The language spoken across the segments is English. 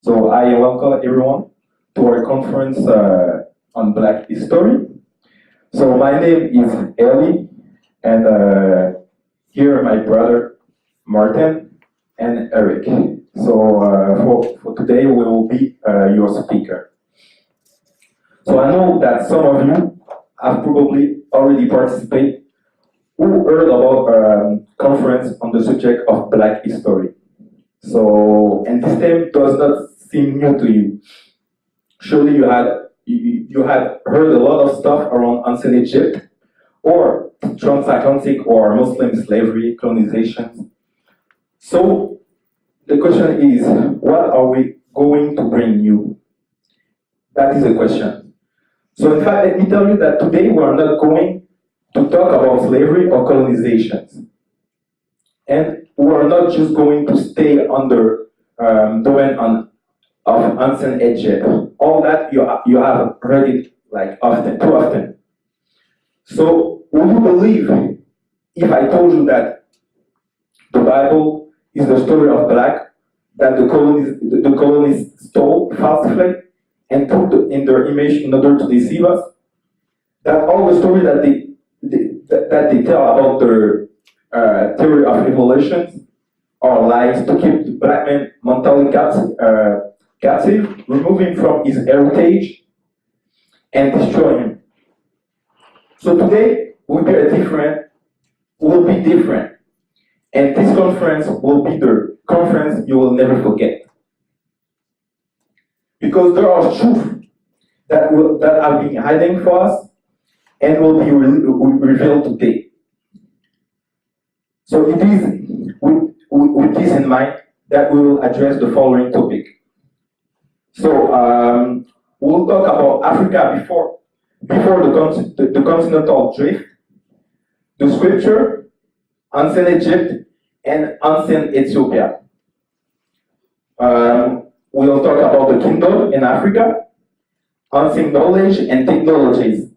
So I welcome everyone to our conference on Black history. So my name is Eli, and here my brother Martin and Eric. So for today we will be your speaker. So I know that some of you have probably already participated who heard about conference on the subject of Black history. So, and this theme does not seem new to you. Surely you had heard a lot of stuff around ancient Egypt, or transatlantic or Muslim slavery, colonization. So the question is, what are we going to bring you? That is the question. So in fact, let me tell you that today we are not going to talk about slavery or colonizations. And we are not just going to stay under domain of ancient Egypt. All that you have heard it like often, too often. So would you believe if I told you that the Bible is the story of black that the colonists stole, falsified, and put in their image in order to deceive us? That all the story that they tell about their theory of evolution are lies to keep the black man mentally captive, remove him from his heritage, and destroy him. So today will be different, and this conference will be the conference you will never forget, because there are truths that have been hiding for us and will be revealed today. So it is with this in mind that we will address the following topic. So we'll talk about Africa before the continental drift, the scripture, ancient Egypt, and ancient Ethiopia. We'll talk about the kingdom in Africa, ancient knowledge and technologies,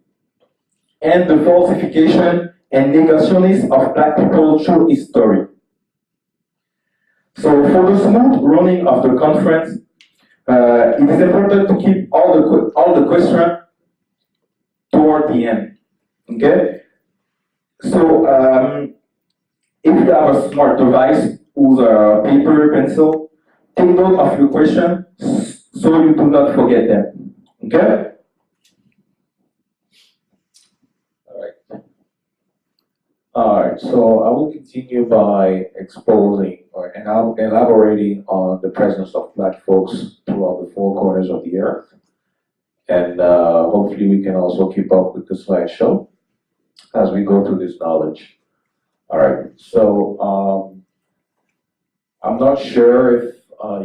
and the falsification and negationist of black people through history. So for the smooth running of the conference, it is important to keep all the questions toward the end. Okay? So if you have a smart device with a paper, pencil, take note of your question so you do not forget them. Okay? Alright, so I will continue by exposing or elaborating on the presence of black folks throughout the four corners of the earth. And hopefully we can also keep up with the slideshow as we go through this knowledge. Alright, so I'm not sure if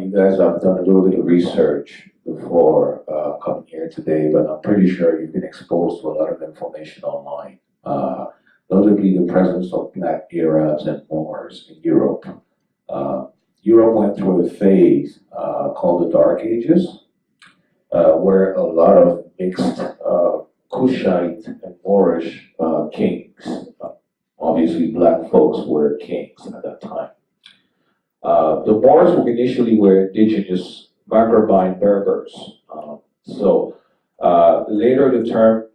you guys have done a little bit of research before coming here today, but I'm pretty sure you've been exposed to a lot of information online. Notably the presence of black Arabs and Moors in Europe. Europe went through a phase called the Dark Ages, where a lot of mixed Kushite and Moorish kings, obviously black folks were kings at that time. The Moors initially were indigenous Maghrebine Berbers. Later the term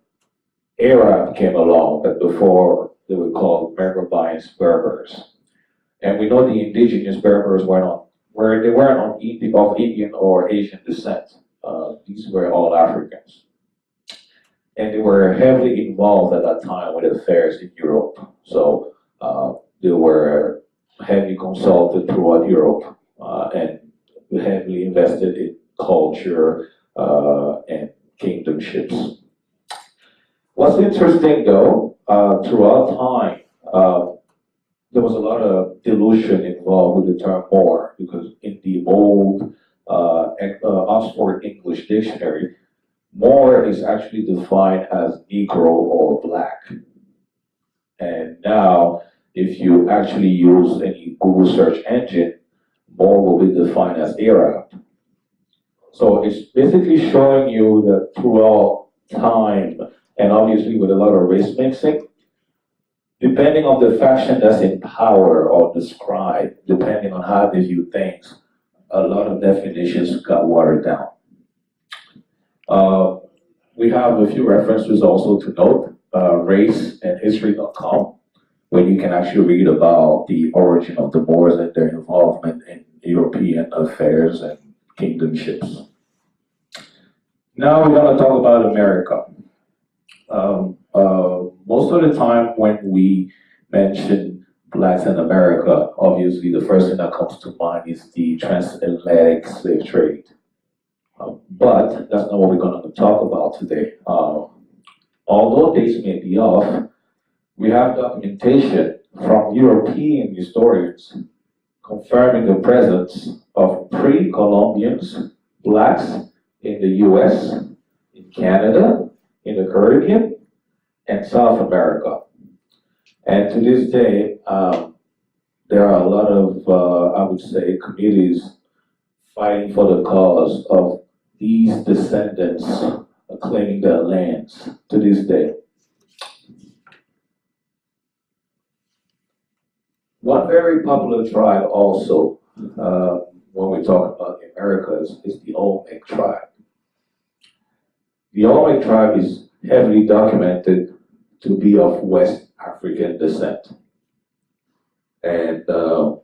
Arab came along, but before they were called Maghrebine Berbers. And we know the indigenous Berbers weren't of Indian or Asian descent. These were all Africans. And they were heavily involved at that time with affairs in Europe. So they were heavily consulted throughout Europe and heavily invested in culture and kingdomships. What's interesting though, throughout time, there was a lot of dilution involved with the term Moor, because in the old Oxford English Dictionary, Moor is actually defined as Negro or black. And now, if you actually use any Google search engine, Moor will be defined as Arab. So it's basically showing you that throughout time, and obviously with a lot of race mixing, depending on the faction that's in power or described, depending on how they view things, a lot of definitions got watered down. We have a few references also to note, raceandhistory.com, where you can actually read about the origin of the Moors and their involvement in European affairs and kingdomships. Now we're going to talk about America. Most of the time when we mention blacks in America, obviously the first thing that comes to mind is the transatlantic slave trade. But that's not what we're going to talk about today. Although dates may be off, we have documentation from European historians confirming the presence of pre-Columbians, blacks in the US, in Canada, in the Caribbean, and South America. And to this day, there are a lot of, I would say, communities fighting for the cause of these descendants claiming their lands to this day. One very popular tribe also, when we talk about the Americas, is the Olmec tribe. The Olmec tribe is heavily documented to be of West African descent. And I'm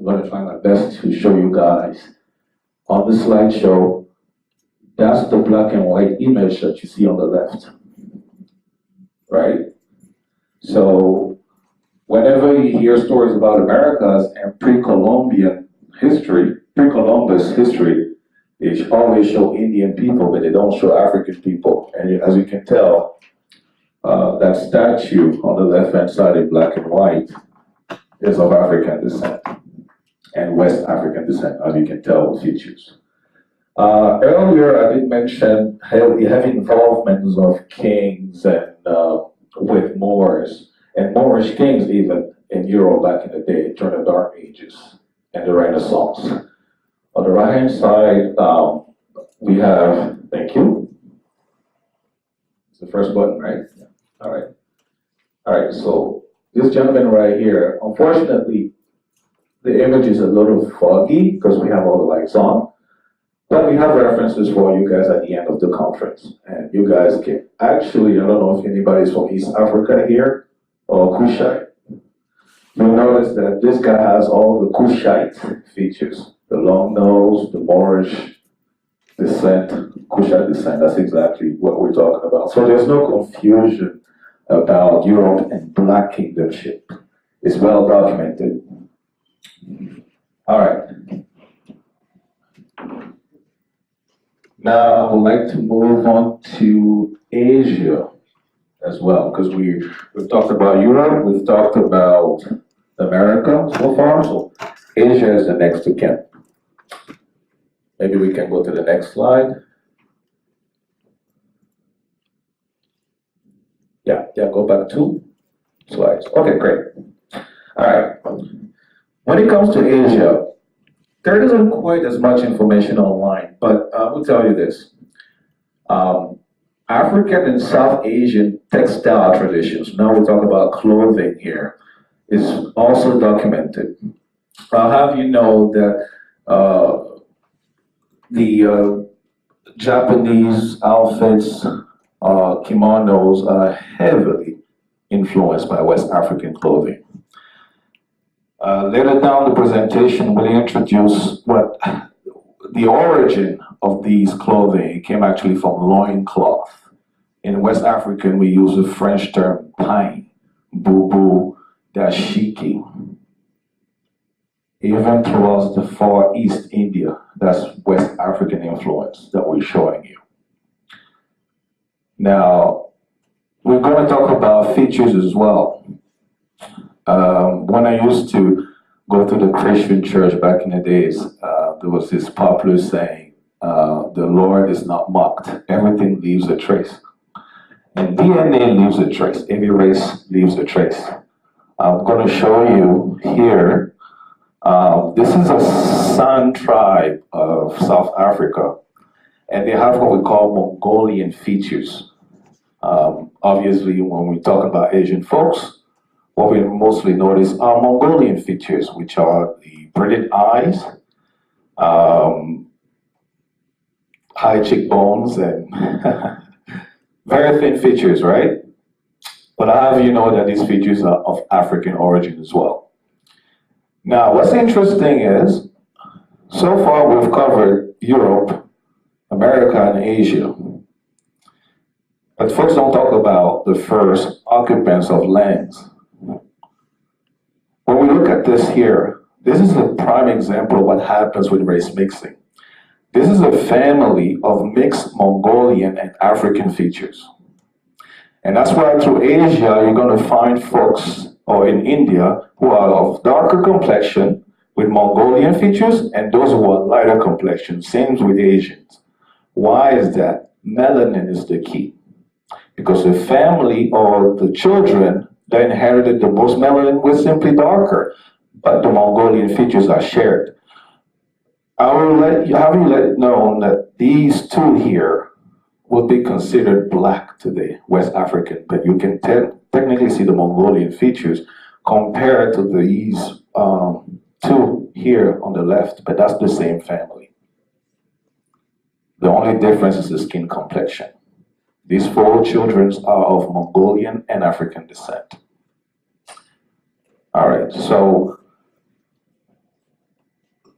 going to try my best to show you guys on the slideshow. That's the black and white image that you see on the left, right? So whenever you hear stories about Americas and pre-Columbian history, pre-Columbus history, they always show Indian people, but they don't show African people. And as you can tell, that statue on the left-hand side in black and white is of African descent and West African descent, as you can tell with features. Earlier, I did mention heavy involvements of kings and with Moors, and Moorish kings even in Europe back in the day during the Dark Ages and the Renaissance. On the right-hand side, we have, thank you. It's the first button, right? Yeah. All right. All right, so this gentleman right here, unfortunately, the image is a little foggy because we have all the lights on. But we have references for you guys at the end of the conference. And you guys can actually, I don't know if anybody's from East Africa here or Kushite. You'll notice that this guy has all the Kushite features. The long nose, the Moorish descent, Kushite descent, that's exactly what we're talking about. So there's no confusion about Europe and black kingdomship. It's well documented. All right. Now, I would like to move on to Asia as well, because we've talked about Europe, we've talked about America so far, so Asia is the next to kin. Maybe we can go to the next slide. Yeah, go back 2 slides. Okay, great. All right. When it comes to Asia, there isn't quite as much information online, but I will tell you this. African and South Asian textile traditions, now we talk about clothing here, is also documented. I'll have you know that the Japanese outfits, kimonos, are heavily influenced by West African clothing. Later down the presentation, we'll introduce what the origin of these clothing came actually from loincloth. In West African, we use the French term pain, bubu, dashiki. Even towards the Far East India, that's West African influence that we're showing you. Now, we're going to talk about features as well. When I used to go to the Christian church back in the days, there was this popular saying, the Lord is not mocked. Everything leaves a trace. And DNA leaves a trace. Every race leaves a trace. I'm going to show you here. This is a San tribe of South Africa. And they have what we call Mongolian features. Obviously, when we talk about Asian folks, what we mostly notice are Mongolian features, which are the braided eyes, high cheekbones and very thin features, right? But I have you know that these features are of African origin as well. Now, what's interesting is, so far we've covered Europe, America, and Asia. But folks don't talk about the first occupants of lands. When we look at this here, this is a prime example of what happens with race mixing. This is a family of mixed Mongolian and African features. And that's why through Asia, you're going to find folks, or in India, who are of darker complexion with Mongolian features, and those who are lighter complexion, same with Asians. Why is that? Melanin is the key. Because the family or the children that inherited the most melanin were simply darker, but the Mongolian features are shared. I will have you let it known that these two here would be considered black today, West African, but you can technically see the Mongolian features compared to these two here on the left, but that's the same family. The only difference is the skin complexion. These 4 children are of Mongolian and African descent. All right, so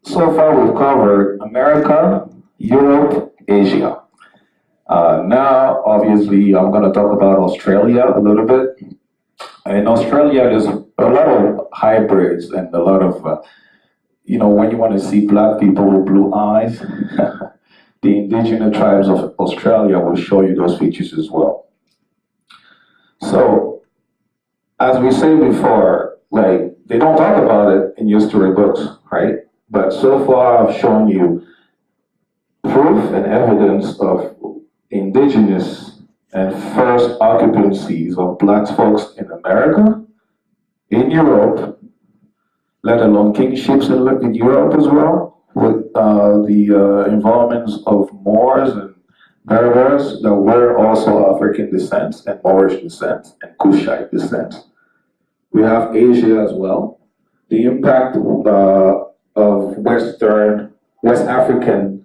far we've covered America, Europe, Asia. Now, obviously, I'm going to talk about Australia a little bit. In Australia, there's a lot of hybrids and a lot of, when you want to see black people with blue eyes, the indigenous tribes of Australia will show you those features as well. So, as we said before, like, they don't talk about it in history books, right? But so far, I've shown you proof and evidence of indigenous and first occupancies of black folks in America, in Europe, let alone kingships in Europe as well, with the involvements of Moors and Berbers that were also African descent and Moorish descent and Kushite descent. We have Asia as well. The impact of West African,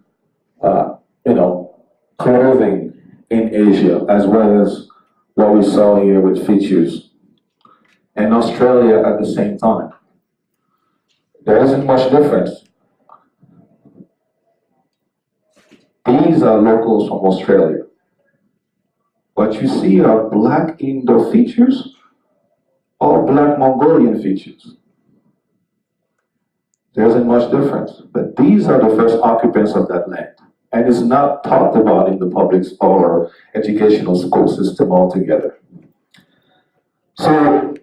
clothing in Asia, as well as what we saw here with features, and Australia at the same time. There isn't much difference. These are locals from Australia. What you see are black Indo features or black Mongolian features. There isn't much difference, but these are the first occupants of that land. And it's not talked about in the public or educational school system altogether. So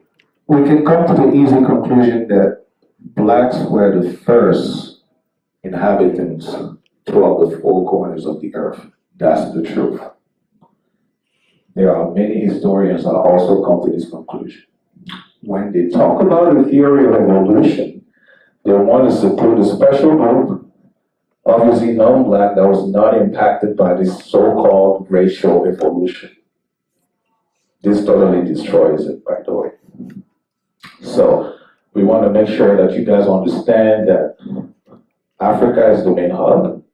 we can come to the easy conclusion that blacks were the first inhabitants throughout the 4 corners of the earth. That's the truth. There are many historians that also come to this conclusion. When they talk about the theory of evolution, they want to seclude a special group, obviously non-black, that was not impacted by this so-called racial evolution. This totally destroys it, by the way. So we want to make sure that you guys understand that Africa is the main hub.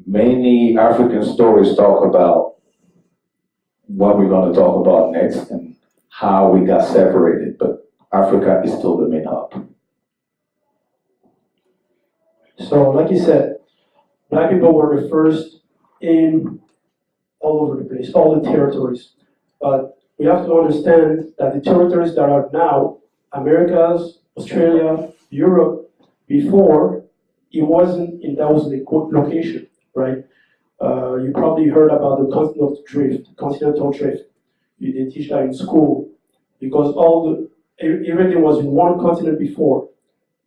Many African stories talk about what we're going to talk about next and how we got separated, but Africa is still the main hub. So, like you said, black people were the first in all over the place, all the territories. But we have to understand that the territories that are now, Americas, Australia, Europe, before, it wasn't in those location, right? You probably heard about the continental drift. You didn't teach that in school because everything was in one continent before.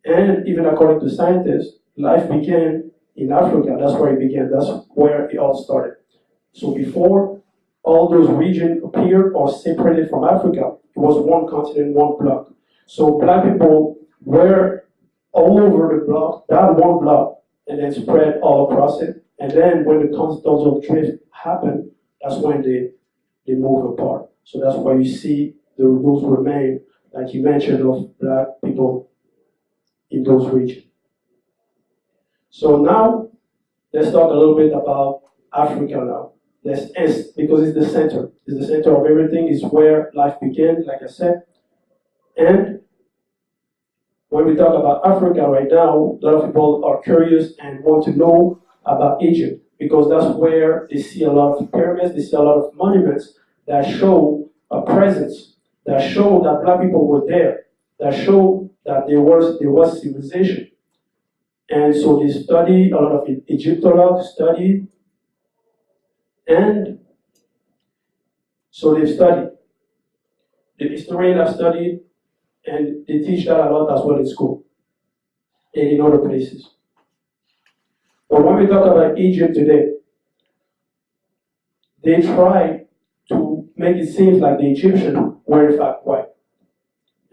And even according to scientists, life began in Africa. That's where it began. That's where it all started. So before all those regions appeared or separated from Africa, it was one continent, one block. So black people were all over the block, that one block, and then spread all across it. And then when the continental drift happened, that's when they move apart. So that's why you see the rules remain, like you mentioned, of black people in those regions. So now, let's talk a little bit about Africa now. Because it's the center. It's the center of everything. It's where life began, like I said. And when we talk about Africa right now, a lot of people are curious and want to know about Egypt, because that's where they see a lot of pyramids, they see a lot of monuments that show a presence, that show that black people were there, that show that there was civilization. And so they study, a lot of Egyptologists study, and so they've studied. The historians have studied, and they teach that a lot as well in school and in other places. But when we talk about Egypt today, they try to make it seem like the Egyptians were in fact white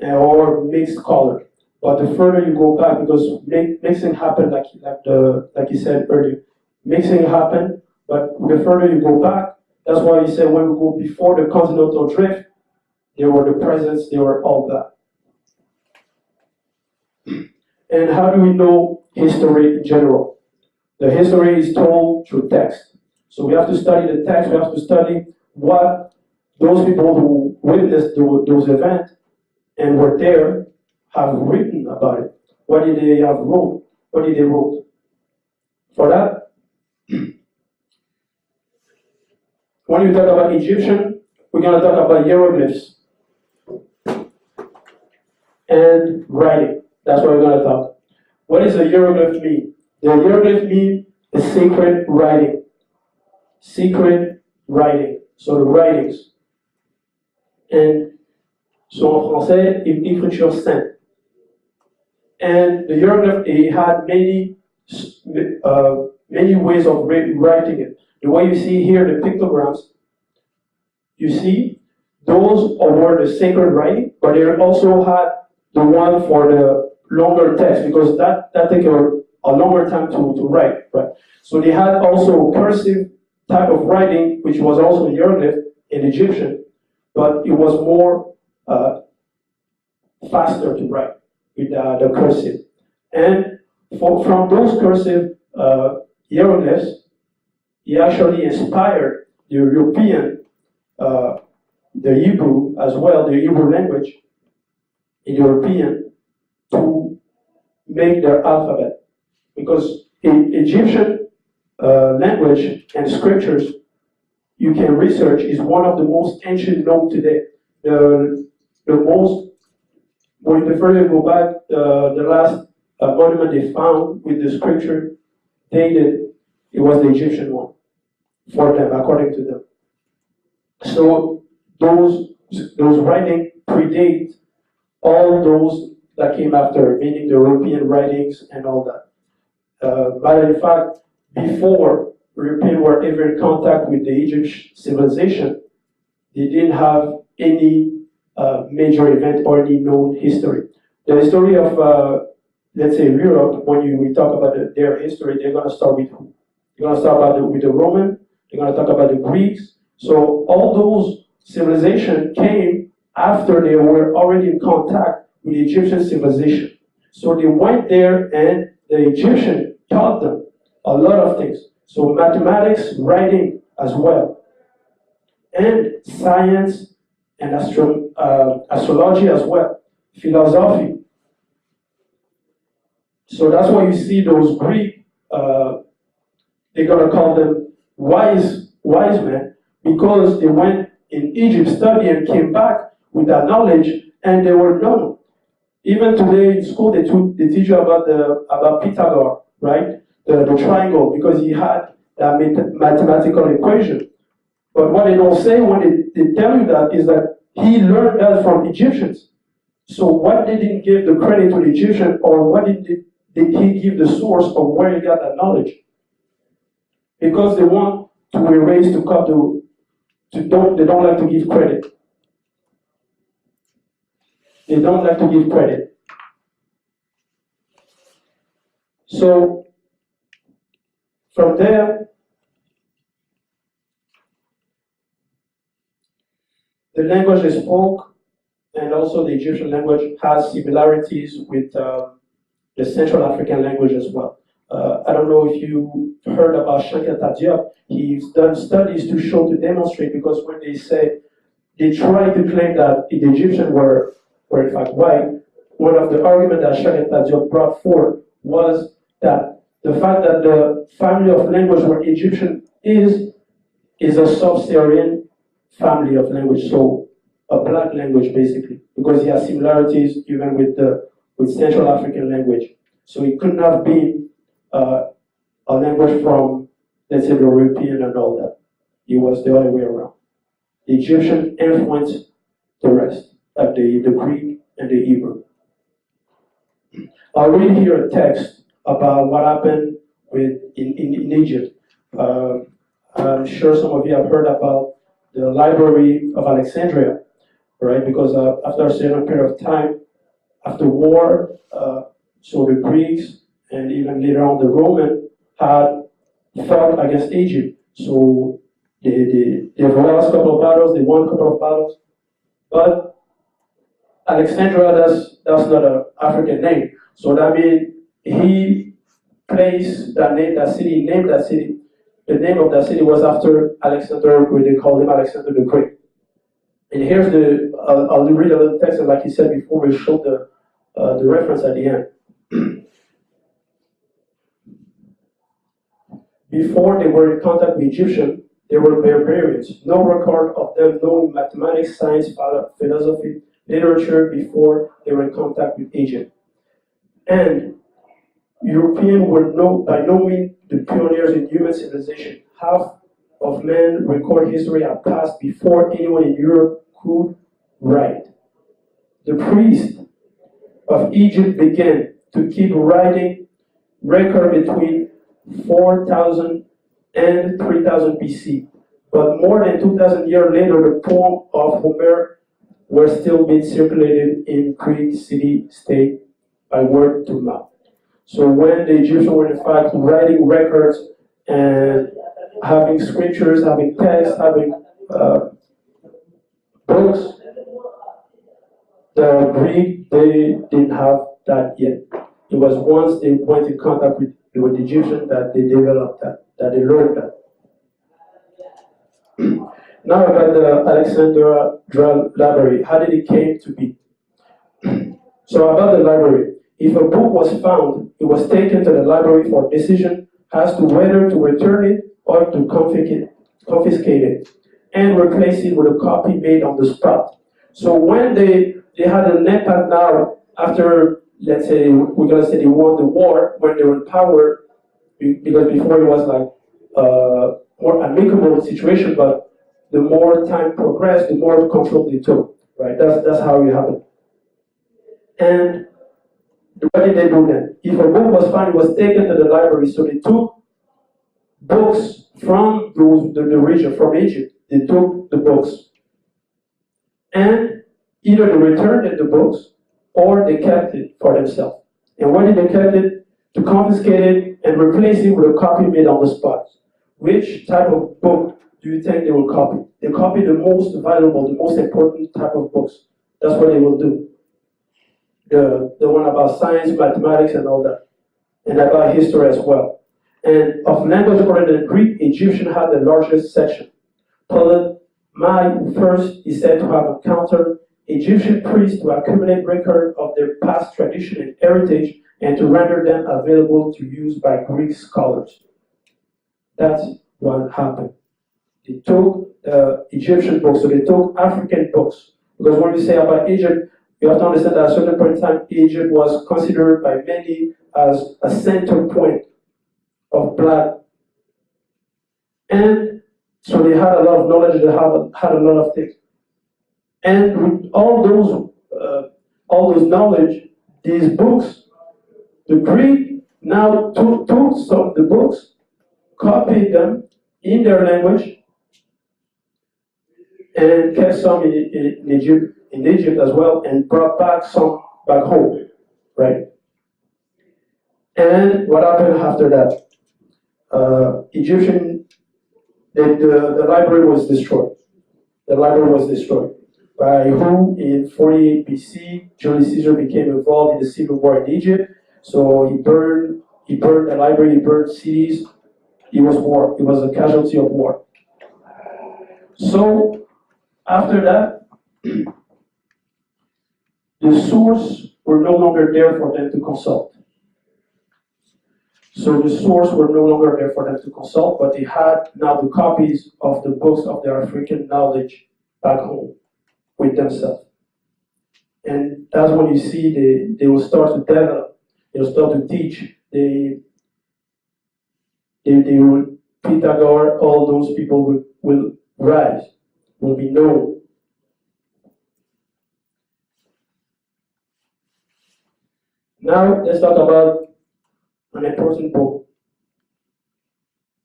or mixed color. But the further you go back, because mixing happened, like you said earlier, mixing happened. But the further you go back, that's why you said when we go before the continental drift, they were the presence, they were all that. And how do we know history in general? The history is told through text. So we have to study the text, we have to study what those people who witnessed those events and were there have written about it. What did they have wrote? What did they wrote? For that, when you talk about Egyptian, we're going to talk about hieroglyphs and writing. That's what we're going to talk. What does a hieroglyph mean? The hieroglyph means a sacred writing. Secret writing. So the writings. And so en français, une écriture sainte. And the hieroglyph, it had many ways of writing it. The way you see here, the pictograms, you see, those were the sacred writing, but they also had the one for the longer text, because that takes a longer time to write, right? So they had also cursive type of writing, which was also hieroglyph in Egyptian, but it was more faster to write with the cursive. And from those cursive hieroglyphs, he actually inspired the European, the Hebrew as well, the Hebrew language, in European, to make their alphabet. Because in Egyptian language and scriptures, you can research, is one of the most ancient known today. The further you go back, the last monument they found with the scripture dated, it was the Egyptian one for them, according to them. So those writings predate all those that came after, meaning the European writings and all that. But in fact, before Europeans were ever in contact with the Egyptian civilization, they didn't have any major event or any known history. The history of, let's say, Europe, when we talk about their history, they're going to start with who? They're going to start with the Roman, they're going to talk about the Greeks. So all those civilizations came after they were already in contact with the Egyptian civilization. So they went there and the Egyptian taught them a lot of things. So mathematics, writing as well, and science and astrology as well, philosophy. So that's why you see those Greek, they're gonna call them wise men, because they went in Egypt, studied, and came back with that knowledge, and they were known. Even today in school, they teach you about Pythagoras, right? The triangle, because he had that mathematical equation. But what they don't say when they tell you that is that he learned that from Egyptians. So what they didn't give the credit to the Egyptian, or what did he give the source of where he got that knowledge? Because they want to erase, they don't like to give credit. They don't like to give credit. So from there, the language they spoke, and also the Egyptian language, has similarities with the Central African language as well. I don't know if you heard about Shankata Diop. He's done studies to show, to demonstrate, because when they try to claim that the Egyptians were in fact white, one of the arguments that Shankata Diop brought forth was that the fact that the family of language where Egyptian is a sub-Saharan family of language, so a black language basically, because it has similarities even with Central African language. So it couldn't have been a language from, let's say, the European and all that. It was the other way around. The Egyptian influenced the rest, like the Greek and the Hebrew. I'll read here a text about what happened in Egypt. I'm sure some of you have heard about the Library of Alexandria, right? Because after a certain period of time, after war, so the Greeks and even later on the Romans had fought against Egypt. So they lost a couple of battles, they won a couple of battles. But Alexandria, that's not an African name. So that means he placed that name, that city, named that city. The name of that city was after Alexander, where they called him Alexander the Great. And here's I'll read a little text, and like you said before, we showed the reference at the end. Before they were in contact with Egyptians, they were barbarians. No record of them knowing mathematics, science, philosophy, literature before they were in contact with Egypt. And Europeans were by no means the pioneers in human civilization. Half of men record history had passed before anyone in Europe could write. The priests of Egypt began to keep writing record between 4000 and 3000 BC. But more than 2000 years later, the poem of Homer were still being circulated in Greek city-state by word to mouth. So when the Egyptians were in fact writing records and having scriptures, having texts, having books, the Greek, they didn't have that yet. It was once they went in contact with the Egyptians that they developed that they learned that. Now about the Alexandria Library, how did it came to be? So about the library, if a book was found, it was taken to the library for decision as to whether to return it or to confiscate it and replace it with a copy made on the spot. So when they had an impact now, after, let's say, we're gonna say they won the war, when they were in power, because before it was like a more amicable situation, but the more time progressed, the more control they took, right? That's how it happened. And what did they do then? If a book was found, it was taken to the library. So they took books from the region, from Egypt. They took the books. And either they returned the books or they kept it for themselves. And when they kept it, to confiscate it and replace it with a copy made on the spot. Which type of book do you think they will copy? They copy the most valuable, the most important type of books. That's what they will do. The one about science, mathematics, and all that. And about history as well. And of language other than Greek, Egyptian had the largest section. Ptolemy first is said to have encountered Egyptian priests to accumulate record of their past tradition and heritage and to render them available to use by Greek scholars. That's what happened. They took the Egyptian books, so they took African books. Because when we say about Egypt, you have to understand that at a certain point in time, Egypt was considered by many as a center point of black. And so they had a lot of knowledge, they had a lot of things. And with all those knowledge, these books, the Greek now took some of the books, copied them in their language, and kept some in Egypt as well, and brought back some back home, right? And what happened after that? The library was destroyed. The library was destroyed. By who? In 48 BC, Julius Caesar became involved in the civil war in Egypt. So he burned He burned the library, he burned cities. It was war. It was a casualty of war. So, after that, the source were no longer there for them to consult. So the source were no longer there for them to consult, but they had now the copies of the books of their African knowledge back home with themselves. And that's when you see they will start to develop, they will start to teach. They will, Pythagoras, all those people will rise, will be known. Now let's talk about an important book.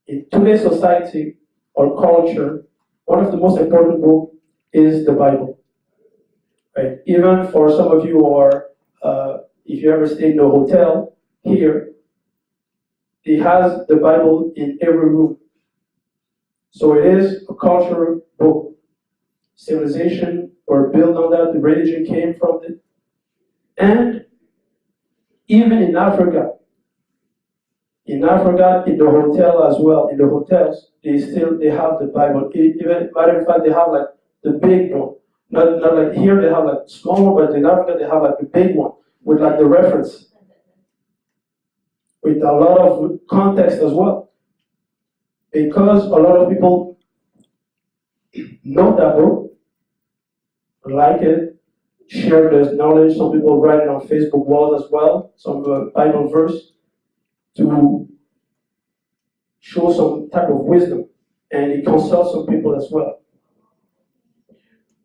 In today's society or culture, one of the most important books is the Bible. Right? Even for some of you who are, if you ever stayed in a hotel here, it has the Bible in every room. So it is a cultural book. Civilization were built on that, the religion came from it. And even in Africa, in the hotel as well, in the hotels, they have the Bible. Even, matter of fact, they have like the big one. Not like here they have like small one, but in Africa they have like the big one with like the reference. With a lot of context as well. Because a lot of people know that book, like it, share this knowledge. Some people write it on Facebook walls as well, some Bible verse, to show some type of wisdom. And it consults some people as well.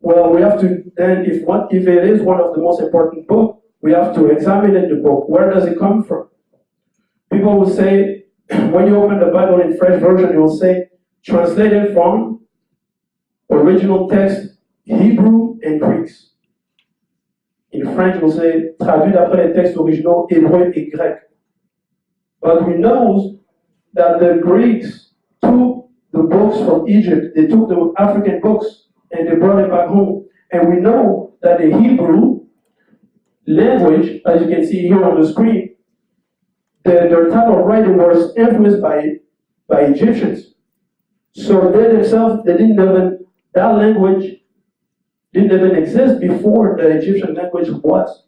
Well, we have to then, if it is one of the most important books, we have to examine the book. Where does it come from? People will say, when you open the Bible in French version, it will say, translated from original text, Hebrew and Greeks. In French, it will say, traduit d'après les textes originaux, hébreu et grec. But we know that the Greeks took the books from Egypt, they took the African books, and they brought it back home. And we know that the Hebrew language, as you can see here on the screen, their type of writing was influenced by Egyptians. So they themselves, that language didn't even exist before the Egyptian language was.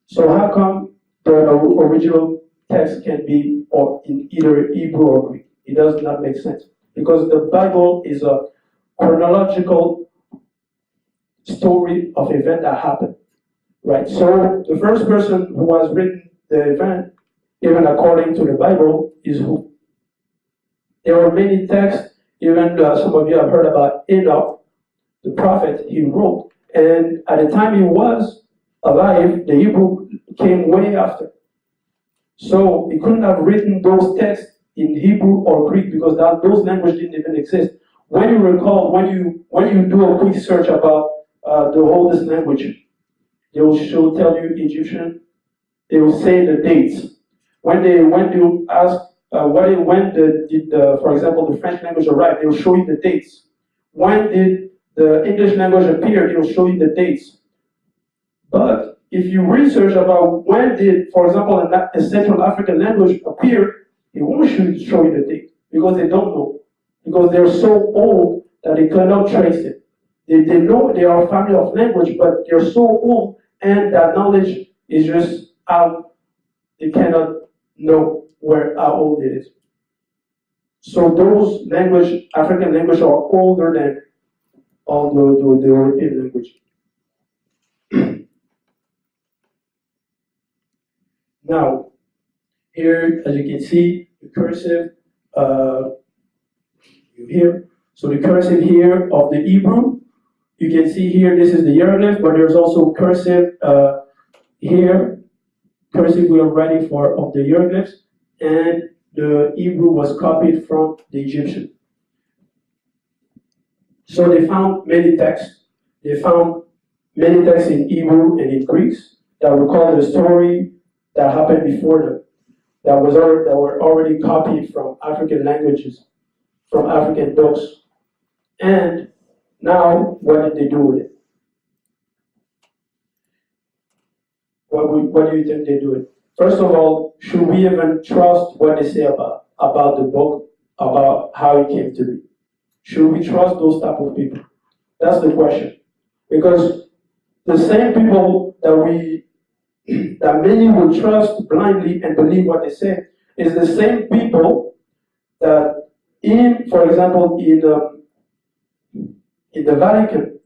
So how come the original text can be or in either Hebrew or Greek? It does not make sense. Because the Bible is a chronological story of event that happened. Right? So the first person who has written the event, even according to the Bible, is who? There are many texts, even some of you have heard about Enoch, the prophet, he wrote. And at the time he was alive, the Hebrew came way after. So he couldn't have written those texts in Hebrew or Greek because those languages didn't even exist. When you recall, when you do a quick search about the oldest language, they will tell you Egyptian, they will say the dates. When you ask when for example, the French language arrived, they will show you the dates. When did the English language appear, they will show you the dates. But if you research about when did, for example, a Central African language appear, it won't show you the date because they don't know. Because they're so old that they cannot trace it. They know they are a family of language, but they're so old and that knowledge is just out. They cannot know how old it is. So those African language, are older than all the European language. Now, here, as you can see, the cursive here. So the cursive here of the Hebrew, you can see here, this is the hieroglyph, but there's also cursive here. Cursive we are writing of the hieroglyphs, and the Hebrew was copied from the Egyptian. So they found many texts. They found many texts in Hebrew and in Greeks that recall the story that happened before them, that were already copied from African languages, from African books. And now, what did they do with it? What do you think they do with it? First of all, should we even trust what they say about the book, about how it came to be? Should we trust those type of people? That's the question. Because the same people that many will trust blindly and believe what they say is the same people that for example, in the Vatican,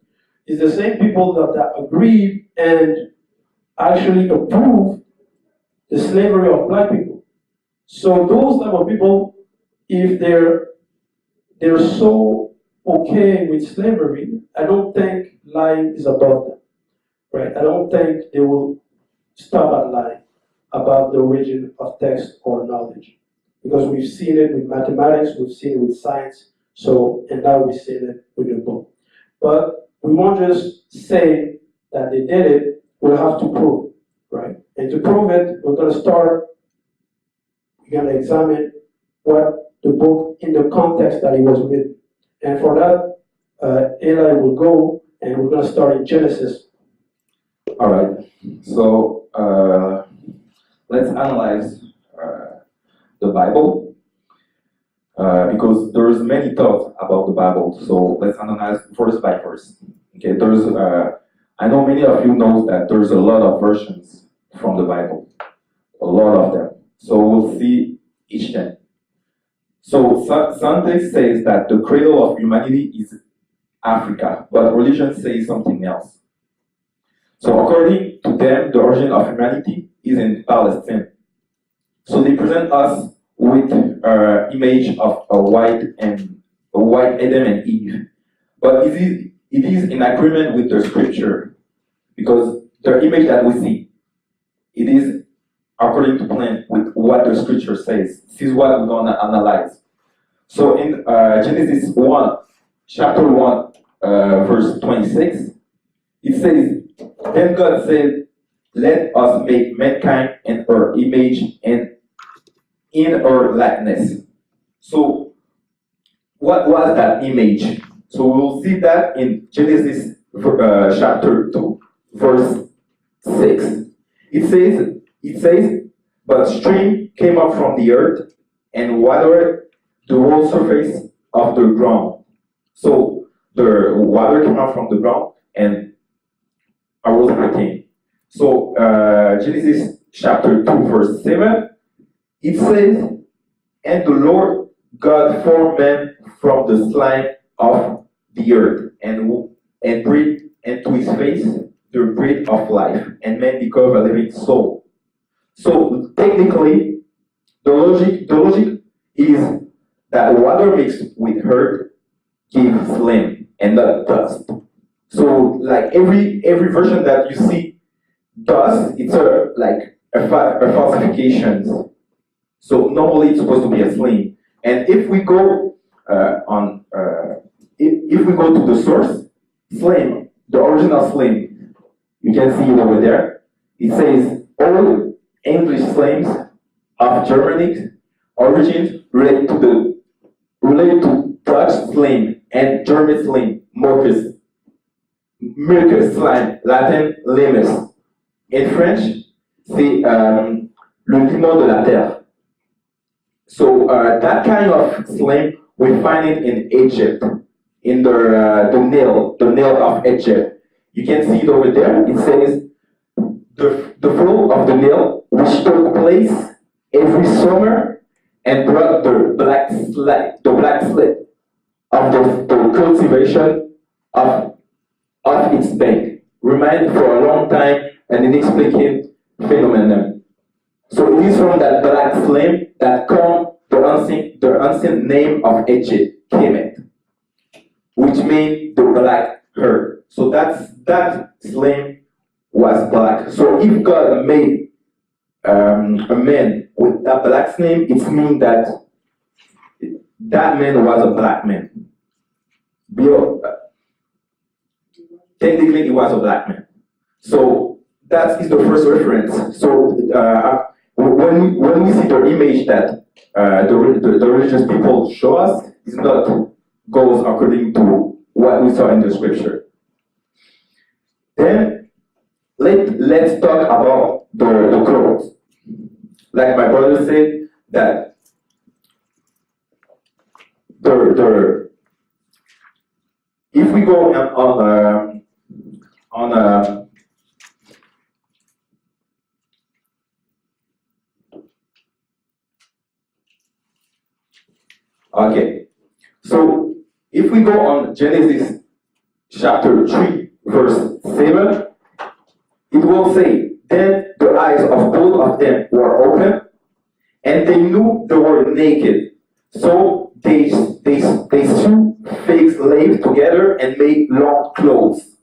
is the same people that agree and actually approve the slavery of black people. So those type of people, if they're so okay with slavery, I don't think lying is above them, right? I don't think they will stop at lying about the origin of text or knowledge, because we've seen it with mathematics, we've seen it with science, and now we've seen it with the book. But we won't just say that they did it, we'll have to prove it, right? And to prove it, we're going to examine what the book in the context that it was written. And for that, Eli will go, and we're going to start in Genesis. All right. So let's analyze the Bible because there's many thoughts about the Bible. So let's analyze verse by verse. Okay. I know many of you know that there's a lot of versions from the Bible, a lot of them. So we'll see each time. So some text says that the cradle of humanity is Africa, but religion says something else. So according to them, the origin of humanity is in Palestine. So they present us with an image of a white Adam and Eve. But it is in agreement with the scripture, because the image that we see, it is according to plan with what the scripture says. This is what we're going to analyze. So in Genesis 1, chapter 1, verse 26, it says, "Then God said, let us make mankind in our image and in our likeness." So what was that image? So we'll see that in Genesis chapter 2, verse 6. It says, "But stream came up from the earth and watered the whole surface of the ground." So the water came up from the ground and arose again. So Genesis chapter 2, verse 7, it says, "And the Lord God formed man from the slime of the earth and breathed into his face the breath of life, and man became a living soul." So technically, the logic is that water mixed with earth gives slime and not dust. So like every version that you see dust, it's a falsification. So normally it's supposed to be a slime. And if we go if we go to the source, slime, the original slime, you can see it over there. It says all English slimes of Germanic origins relate to Dutch slime and German slime, Mircus slime, Latin limus. In French, c'est le limon de la terre. So that kind of slime, we find it in Egypt, in the Nile of Egypt. You can see it over there. It says the flow of the Nile, which took place every summer and brought the black slip of the cultivation of its bank, remained for a long time an inexplicable phenomenon. So it is from that black slime that the ancient name of Egypt, Kemet, which means the black earth. So that slime was black. So if God made a man with that black slime, it means that that man was a black man. Technically, he was a black man. So that is the first reference. So when we see the image that the religious people show us, it's not goes according to what we saw in the scripture. Then let's talk about the clothes. like my brother said, that if we go okay, so if we go on Genesis chapter 3, verse 7, it will say, then the eyes of both of them were open, and they knew they were naked. So they sew fig leaves together and made long clothes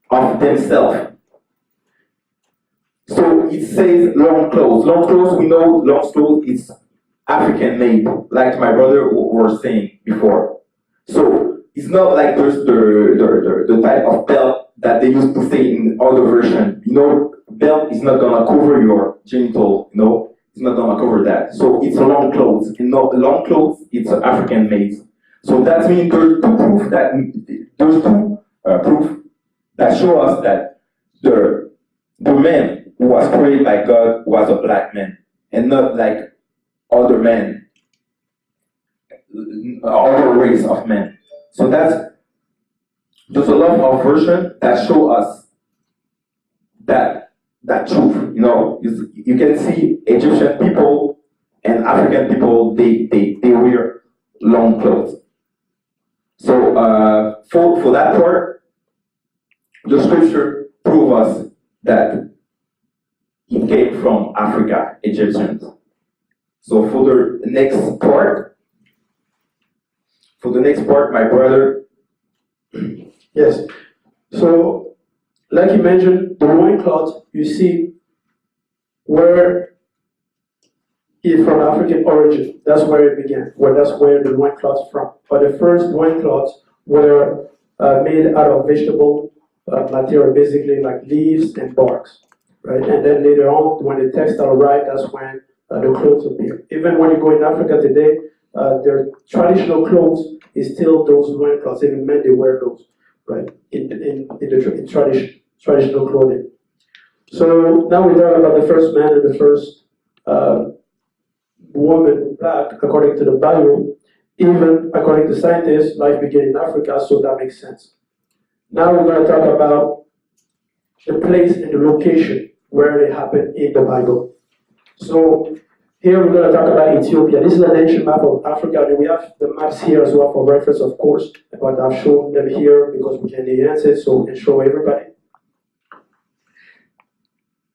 of themselves. So it says long clothes. Long clothes, we know long clothes is African made, like my brother was saying before. So it's not like there's the type of belt that they used to say in other version. You know, belt is not gonna cover your genital, you know. It's not gonna cover that. So it's long clothes. And not long clothes, it's African made. So that means there's two proof that show us that the man who was created by God was a black man, and not like other men, other race of men. So there's a lot of versions that show us that truth. You know, you can see Egyptian people and African people, they wear long clothes. So for that part, the scripture proves us that it came from Africa, Egyptians. So for the next part, my brother. Yes. So, like you mentioned, the loincloth, you see, where is from African origin. That's where it began. That's where the loincloths from. But the first loincloths were made out of vegetable material, basically like leaves and barks, right? And then later on, when the textile arrived, that's when the clothes appear. Even when you go in Africa today, their traditional clothes is still those loincloths. Even men, they wear those, right? In traditional clothing. So now we talk about the first man and the first woman black, according to the Bible. Even according to scientists, life began in Africa, so that makes sense. Now we're going to talk about the place and the location where it happened in the Bible. So here we're going to talk about Ethiopia. This is an ancient map of Africa, and we have the maps here as well for reference, of course, but I've shown them here because we can enhance it so we can show everybody.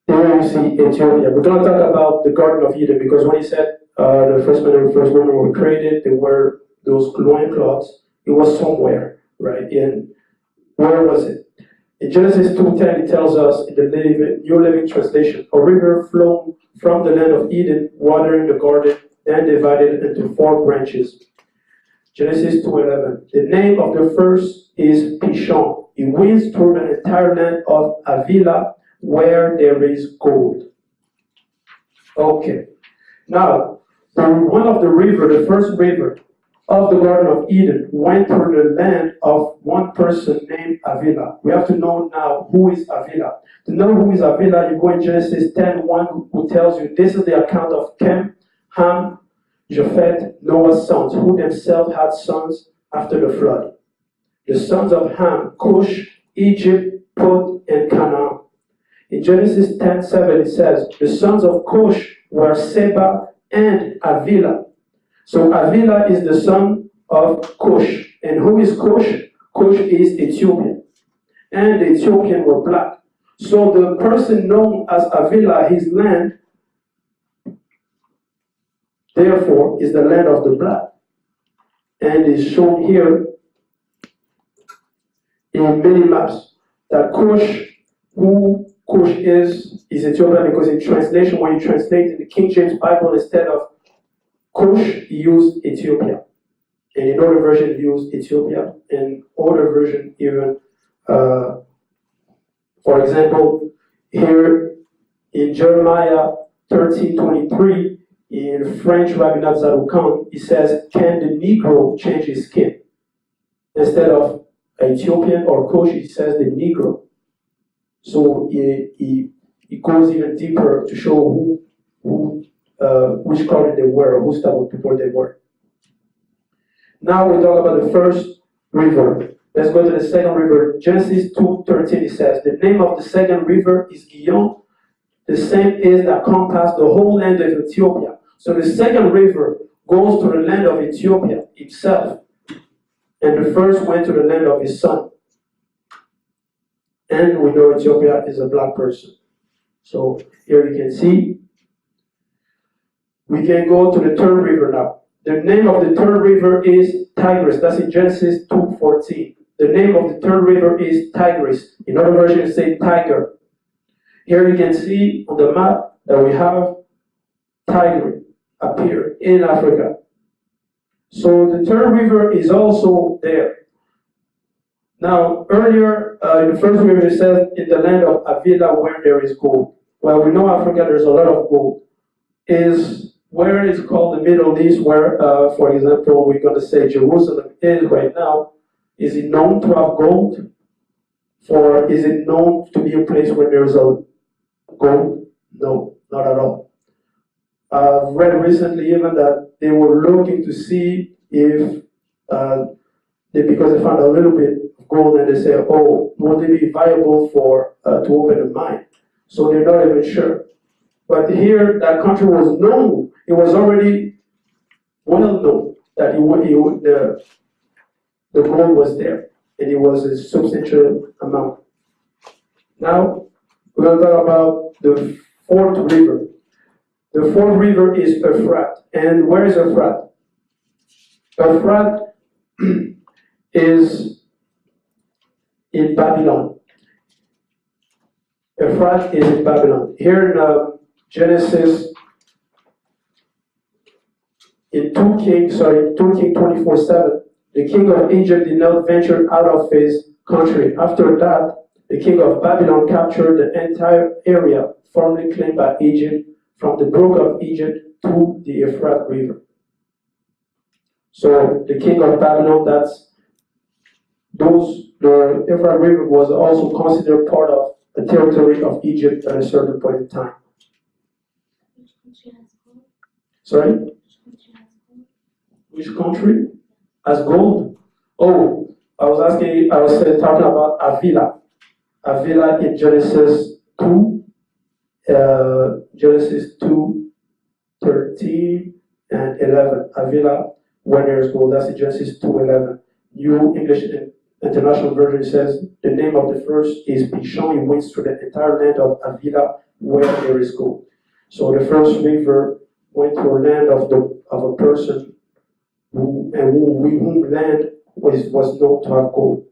Here you see Ethiopia. We're going to talk about the Garden of Eden, because when he said the first man and the first woman were created, they were those loincloths. It was somewhere, right? And where was it? In Genesis 2:10, it tells us in the New Living Translation, a river flowed from the land of Eden, watering the garden, then divided into 4 branches. Genesis 2:11. The name of the first is Pishon. It winds through the entire land of Avila, where there is gold. Okay. Now, one of the the first river of the Garden of Eden went through the land of one person named Avila. We have to know now who is Avila. To know who is Avila, you go in Genesis 10:1, who tells you this is the account of Shem, Ham, Japheth, Noah's sons, who themselves had sons after the flood. The sons of Ham, Cush, Egypt, Put, and Canaan. In Genesis 10:7, it says, the sons of Cush were Seba and Avila. So Avila is the son of Cush. And who is Cush? Cush is Ethiopian. And the Ethiopian were black. So the person known as Avila, his land, therefore, is the land of the black. And is shown here in many maps that Cush, who Cush is Ethiopian, because in translation, when you translate in the King James Bible, instead of Cush, he used Ethiopia. And in other version, he used Ethiopia. In other version, even, for example, here in Jeremiah 13:23, in French, Rabbi Zaroukan, he says, can the Negro change his skin? Instead of Ethiopian or Cush, he says the Negro. So he goes even deeper to show who which color they were, whose type of people they were. Now we talk about the first river. Let's go to the second river. Genesis 2:13, it says, the name of the second river is Gihon. The same is that compassed the whole land of Ethiopia. So the second river goes to the land of Ethiopia itself. And the first went to the land of his son. And we know Ethiopia is a black person. So here you can see. We can go to the third river now. The name of the third river is Tigris. That's in Genesis 2:14. The name of the third river is Tigris. In other versions, say Tiger. Here you can see on the map that we have Tigris appear in Africa. So the third river is also there. Now, earlier in the first river, it says, in the land of Avila where there is gold. Well, we know Africa, there's a lot of gold. Is where is called the Middle East, where, for example, we're going to say Jerusalem is right now. Is it known to have gold? Or is it known to be a place where there's a gold? No, not at all. I've read recently even that they were looking to see if, because they found a little bit of gold, and they say, oh, would it be viable for to open a mine? So they're not even sure. But here, that country was known. It was already well known that the gold was there, and it was a substantial amount. Now, we're going to talk about the fourth river. The fourth river is Euphrates. And where is Euphrates? Euphrates is in Babylon. Euphrates is in Babylon. Here in Genesis, in 2 Kings 24:7, the king of Egypt did not venture out of his country. After that, the king of Babylon captured the entire area formerly claimed by Egypt, from the brook of Egypt to the Euphrates River. So the king of Babylon, the Euphrates River was also considered part of the territory of Egypt at a certain point in time. Sorry? Which country has gold? Oh, I was talking about Avila. Avila in Genesis 2, Genesis 2, 13 and 11. Avila, where there's gold. That's in Genesis 2:11. New English International Version says the name of the first is Pishon. It winds through the entire land of Avila where there is gold. So the first river went to a land of a person whom land was known to have gold.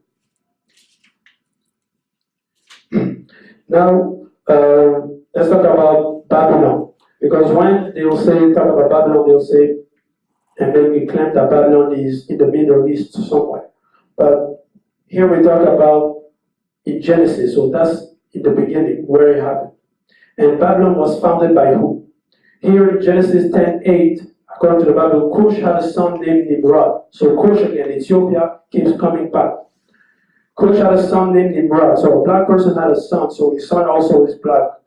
Now, let's talk about Babylon. Because when they will talk about Babylon, they will say, and then we claim that Babylon is in the Middle East somewhere. But here we talk about in Genesis, so that's in the beginning where it happened. And Babylon was founded by who? Here in Genesis 10:8, according to the Bible, Cush had a son named Nimrod. So Cush again, Ethiopia keeps coming back. Cush had a son named Nimrod. So a black person had a son, so his son also is black,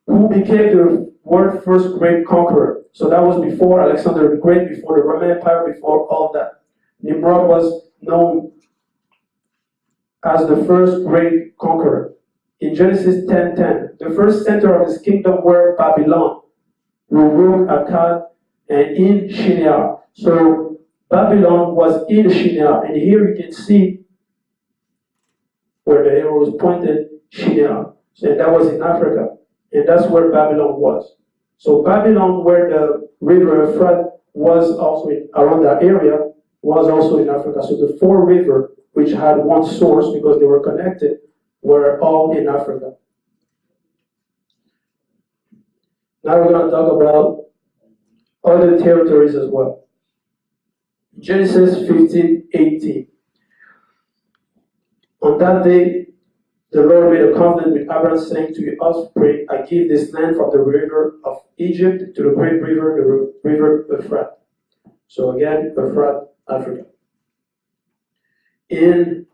who became the world's first great conqueror. So that was before Alexander the Great, before the Roman Empire, before all that. Nimrod was known as the first great conqueror. In Genesis 10:10, the first center of his kingdom were Babylon, Uruk, Akkad, and in Shinar. So Babylon was in Shinar, and here you can see where the arrow was pointed, Shinar. So that was in Africa, and that's where Babylon was. So Babylon, where the river Euphrates was also around that area, was also in Africa. So the four rivers, which had one source because they were connected, were all in Africa. Now we're going to talk about other territories as well. Genesis 15:18. On that day, the Lord made a covenant with Abraham, saying, to your offspring, I give this land from the river of Egypt to the great river, the river Euphrates. So again, Euphrates, Africa. In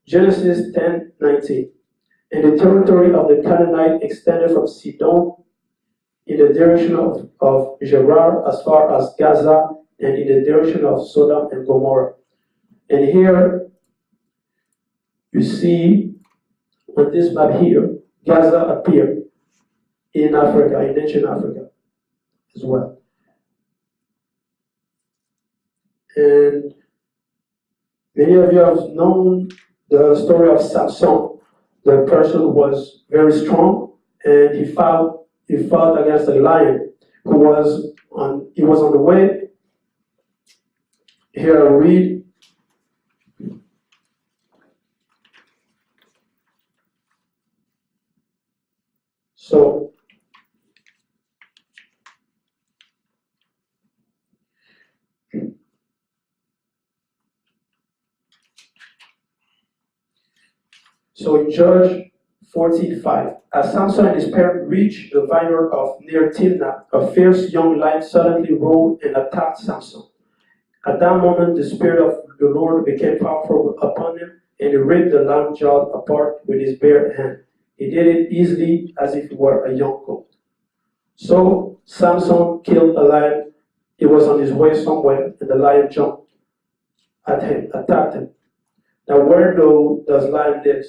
Genesis 10:19, and the territory of the Canaanite extended from Sidon in the direction of Gerar as far as Gaza and in the direction of Sodom and Gomorrah. And here you see on this map here, Gaza appeared in Africa, in ancient Africa as well. And many of you have known the story of Samson. The person was very strong, and he fought against a lion who was on the way. Here I read. So in Judge 14:5, as Samson and his parents reached the vineyard of near Timnah, a fierce young lion suddenly rose and attacked Samson. At that moment, the Spirit of the Lord became powerful upon him, and he ripped the lion's jaw apart with his bare hand. He did it easily as if it were a young goat. So Samson killed a lion. He was on his way somewhere, and the lion jumped at him, attacked him. Now, where does lion live?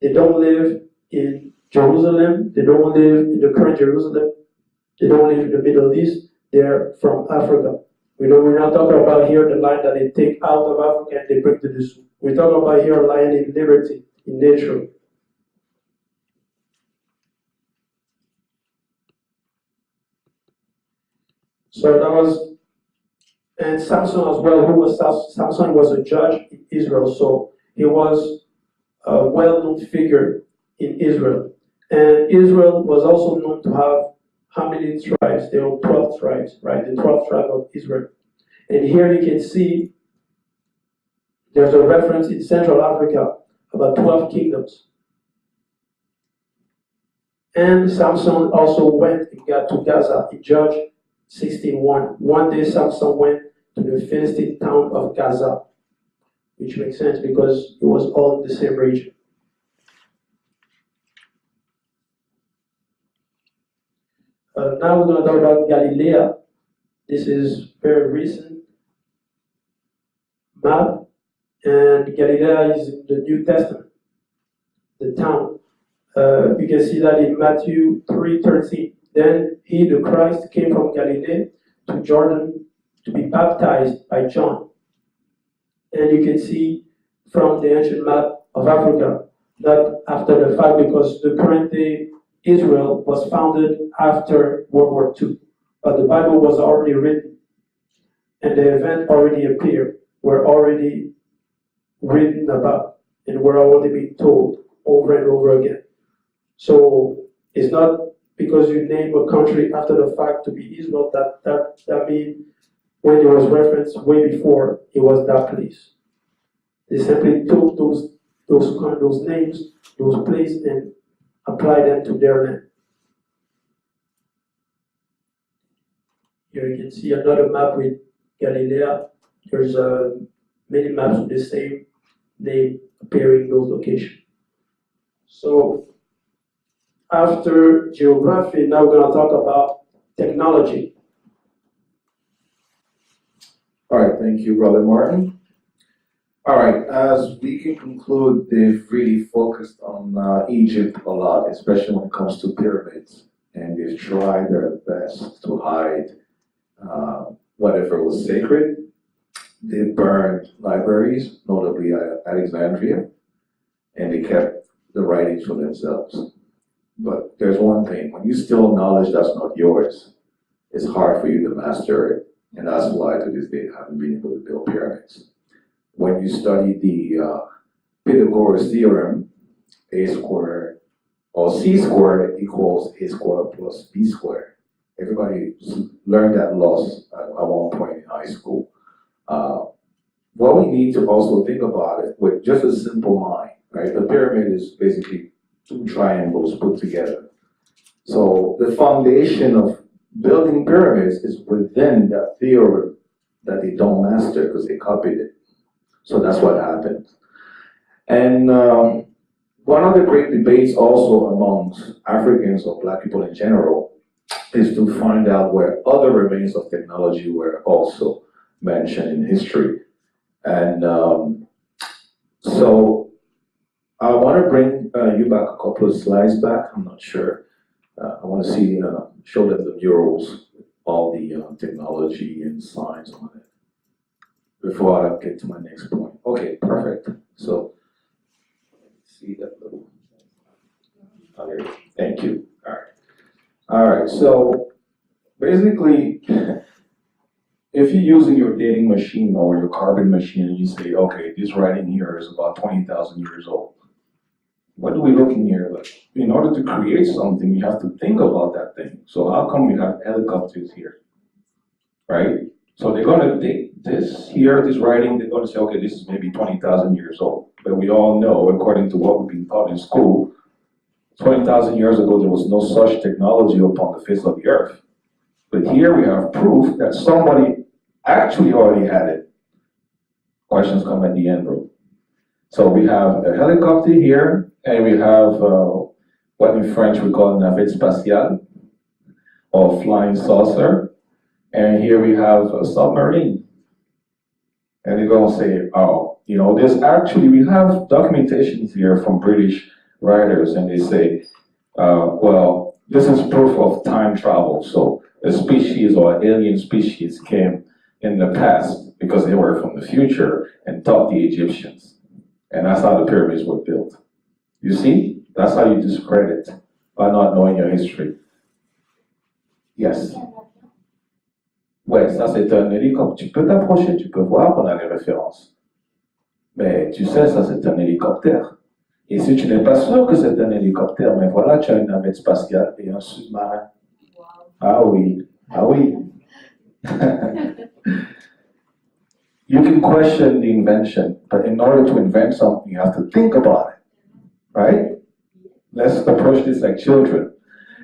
They don't live in Jerusalem. They don't live in the current Jerusalem. They don't live in the Middle East. They're from Africa. We're not talking about here the lion that they take out of Africa and they bring to the zoo. We're talking about here a lion in liberty, in nature. So that was, and Samson as well, Samson was a judge in Israel, so he was a well-known figure in Israel. And Israel was also known to have how many tribes? There were 12 tribes, right? The 12th tribe of Israel. And here you can see there's a reference in Central Africa about 12 kingdoms. And Samson also went and got to Gaza in Judge 16:1. One day Samson went to the Philistine town of Gaza, which makes sense because it was all in the same region. Now we're going to talk about Galilee. This is very recent map, and Galilee is in the New Testament, the town. You can see that in Matthew 3:13. Then he, the Christ, came from Galilee to Jordan to be baptized by John. And you can see from the ancient map of Africa that after the fact, because the current day Israel was founded after World War II, but the Bible was already written, and the event already appeared, were already written about, and were already being told over and over again. So it's not because you name a country after the fact to be Israel that means when it was referenced way before, it was that place. They simply took those names, those places, and applied them to their land. Here you can see another map with Galilee. There's many maps with the same name appearing in those locations. So after geography, now we're going to talk about technology. All right, thank you, Brother Martin. All right, as we can conclude, they've really focused on Egypt a lot, especially when it comes to pyramids, and they've tried their best to hide whatever was sacred. They burned libraries, notably Alexandria, and they kept the writings for themselves. But there's one thing, when you steal knowledge that's not yours, it's hard for you to master it. And that's why to this day they haven't been able to build pyramids. When you study the Pythagoras theorem, a squared or c squared equals a squared plus b squared. Everybody learned that law at one point in high school. What we need to also think about it with just a simple mind, right? The pyramid is basically two triangles put together. So the foundation of building pyramids is within that theorem that they don't master because they copied it. So that's what happened. And one of the great debates also amongst Africans or Black people in general is to find out where other remains of technology were also mentioned in history. And so I want to bring you back a couple of slides back. I'm not sure. I want to see, show them the murals, all the technology and signs on it before I get to my next point. Okay, perfect. So, see that little. Okay, thank you. All right. All right. So, basically, if you're using your dating machine or your carbon machine and you say, okay, this writing here is about 20,000 years old, what are we looking here? Like, in order to create something, you have to think about that thing. So how come we have helicopters here, right? So they're gonna take this here, this writing, they're gonna say, okay, this is maybe 20,000 years old. But we all know, according to what we've been taught in school, 20,000 years ago, there was no such technology upon the face of the earth. But here we have proof that somebody actually already had it. Questions come at the end, bro. So we have a helicopter here, and we have what in French we call navette spatiale, or flying saucer. And here we have a submarine. And they're gonna say, oh, you know, there's actually, we have documentation here from British writers, and they say, well, this is proof of time travel. So a species or alien species came in the past because they were from the future and taught the Egyptians. And that's how the pyramids were built. You see? That's how you discredit by not knowing your history. Yes? Ouais, ça c'est un hélicoptère. Tu peux t'approcher, tu peux voir qu'on a les références. Mais tu sais, ça c'est un hélicoptère. Et si tu n'es pas sûr que c'est un hélicoptère, mais voilà, tu as une navette spatiale et un sous-marin. Wow. Ah oui, ah oui. You can question the invention, but in order to invent something, you have to think about it, right? Let's approach this like children.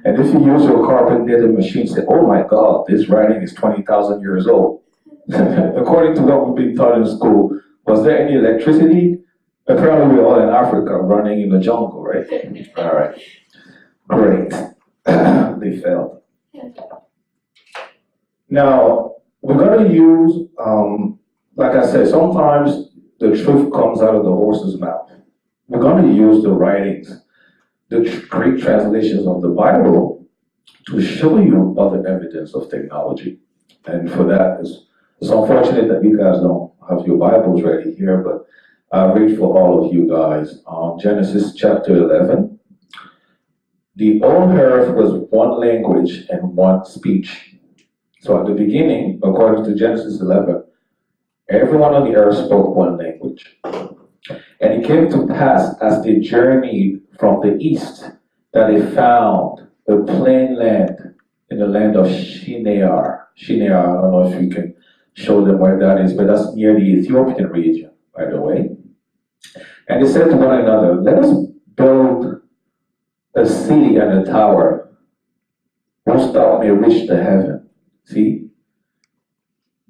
And if you use your carbon dating machine, say, oh my God, this writing is 20,000 years old. According to what we've been taught in school, was there any electricity? Apparently we're all in Africa running in the jungle, right? All right, great. They failed. Now, we're gonna use, like I said, sometimes the truth comes out of the horse's mouth. We're going to use the writings, the Greek translations of the Bible, to show you other evidence of technology. And for that, it's unfortunate that you guys don't have your Bibles ready here, but I'll read for all of you guys. Genesis chapter 11. The whole earth was one language and one speech. So at the beginning, according to Genesis 11, everyone on the earth spoke one language. And it came to pass as they journeyed from the east that they found a plain land in the land of Shinear. Shinear, I don't know if you can show them where that is, but that's near the Ethiopian region, by the way. And they said to one another, let us build a city and a tower, whose top may reach the heaven. See?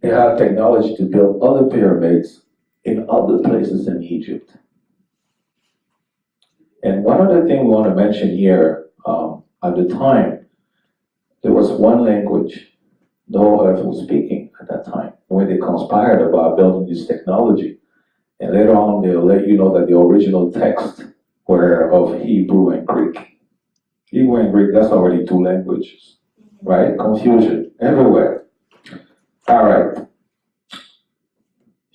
They have technology to build other pyramids in other places in Egypt. And one other thing we want to mention here, at the time, there was one language the whole earth was speaking at that time, when they conspired about building this technology. And later on, they'll let you know that the original texts were of Hebrew and Greek. Hebrew and Greek, that's already two languages, right? Confusion everywhere. All right.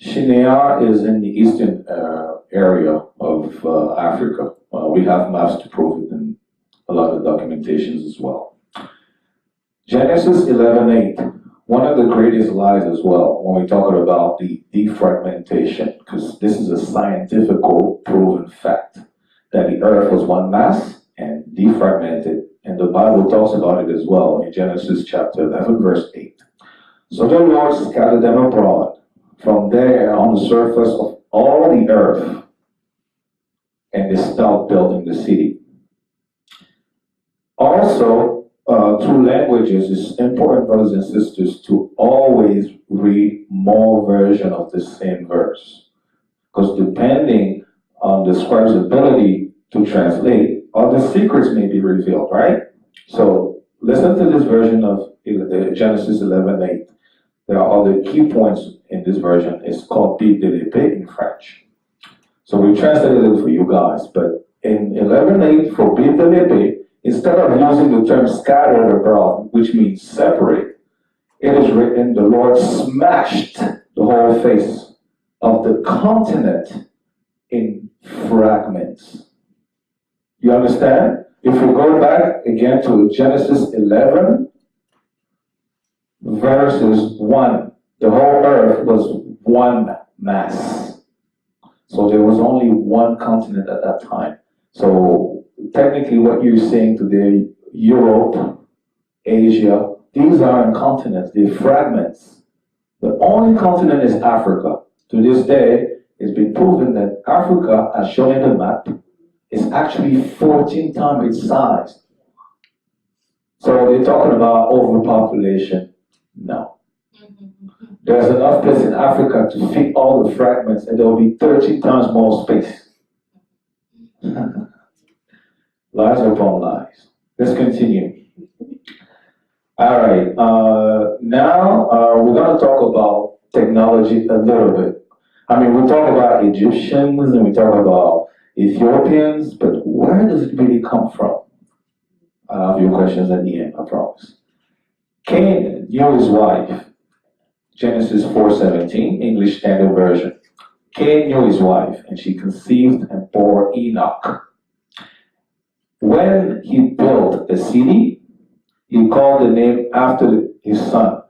Shinear is in the eastern area of Africa. We have maps to prove it and a lot of documentations as well. Genesis 11:8, one of the greatest lies as well when we talk about the defragmentation, because this is a scientific proven fact that the earth was one mass and defragmented, and the Bible talks about it as well in Genesis chapter 11 verse 8. So the Lord scattered them abroad from there on the surface of all the earth, and they stopped building the city. Also, through languages, it's important, brothers and sisters, to always read more versions of the same verse. Because depending on the scribe's ability to translate, other secrets may be revealed, right? So listen to this version of Genesis 11:8. There are other key points in this version. It's called Véritable in French. So we translated it for you guys, but in 11:8 for Véritable, instead of using the term scattered abroad, which means separate, it is written, the Lord smashed the whole face of the continent in fragments. You understand? If we go back again to Genesis 11, verses 1, the whole earth was one mass. So there was only one continent at that time. So technically what you're saying today, Europe, Asia, these aren't continents, they're fragments. The only continent is Africa. To this day, it's been proven that Africa, as shown in the map, is actually 14 times its size. So they're talking about overpopulation. No. There's enough place in Africa to fit all the fragments, and there will be 13 times more space. Lies upon lies. Let's continue. All right. Now we're going to talk about technology a little bit. I mean, we talk about Egyptians and we talk about Ethiopians, but where does it really come from? I'll have your questions at the end, I promise. Cain knew his wife. Genesis 4:17, English Standard Version. Cain knew his wife, and she conceived and bore Enoch. When he built a city, he called the name after his son.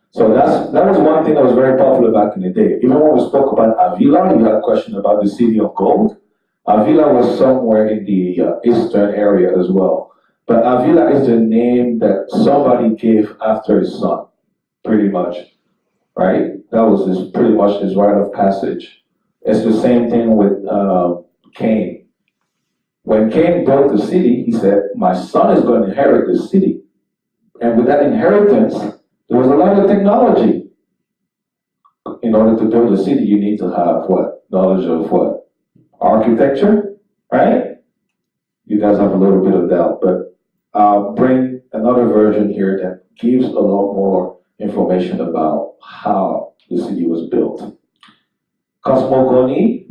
So that was one thing that was very popular back in the day. Even when we spoke about Avila, you had a question about the city of gold. Avila was somewhere in the eastern area as well. But Avila is the name that somebody gave after his son, pretty much, right? That was pretty much his rite of passage. It's the same thing with Cain. When Cain built the city, he said, my son is going to inherit the city. And with that inheritance, there was a lot of technology. In order to build a city, you need to have what? Knowledge of what? Architecture, right? You guys have a little bit of that, but I'll bring another version here that gives a lot more information about how the city was built. Cosmogonie,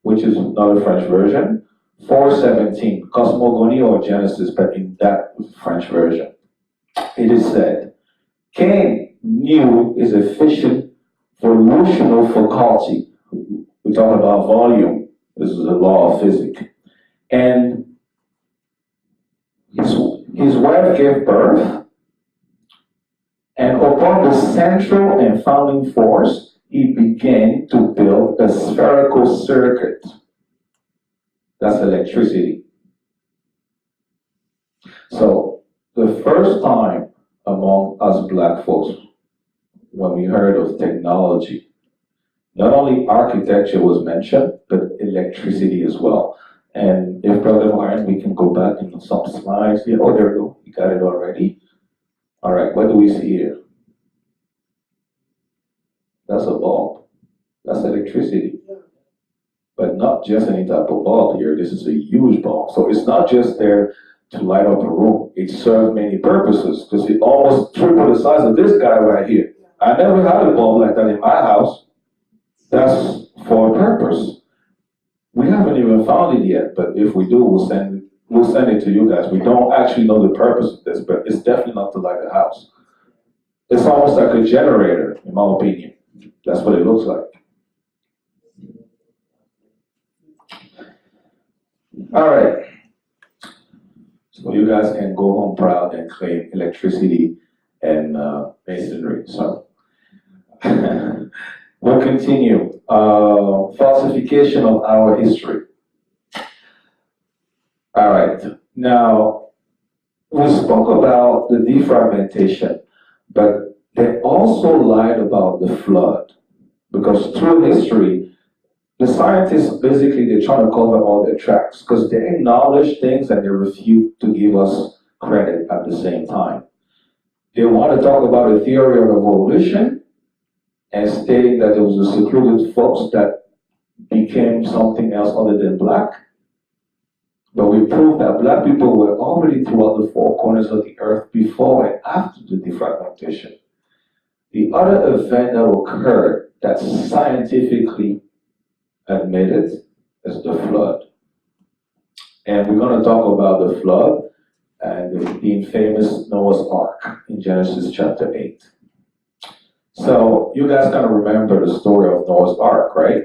which is another French version, 4:17. Cosmogonie or Genesis, but in that French version. It is said, Cain knew his efficient volutional faculty. We talk about volume. This is a law of physics. And his wife gave birth, and upon the central and founding force, he began to build a spherical circuit. That's electricity. So the first time among us black folks, when we heard of technology, not only architecture was mentioned, but electricity as well. And if Brother Martin, we can go back into some slides here. Oh, there we go. You got it already. All right, what do we see here? That's a bulb. That's electricity. But not just any type of bulb here. This is a huge bulb. So it's not just there to light up a room. It serves many purposes because it almost triple the size of this guy right here. I never had a bulb like that in my house. That's for a purpose. We haven't even found it yet, but if we do, we'll send it to you guys. We don't actually know the purpose of this, but it's definitely not to light a house. It's almost like a generator, in my opinion. That's what it looks like. All right. So you guys can go home proud and claim electricity and masonry. So we'll continue. Falsification of our history. All right. Now, we spoke about the defragmentation, but they also lied about the flood. Because through history, the scientists basically, they're trying to cover all their tracks because they acknowledge things and they refuse to give us credit at the same time. They want to talk about a theory of evolution and stating that there was a secluded folks that became something else other than black. But we proved that black people were already throughout the four corners of the earth before and after the defragmentation. The other event that occurred that's scientifically admitted is the flood. And we're going to talk about the flood and the infamous Noah's Ark in Genesis chapter 8. So you guys kind of remember the story of Noah's Ark, right?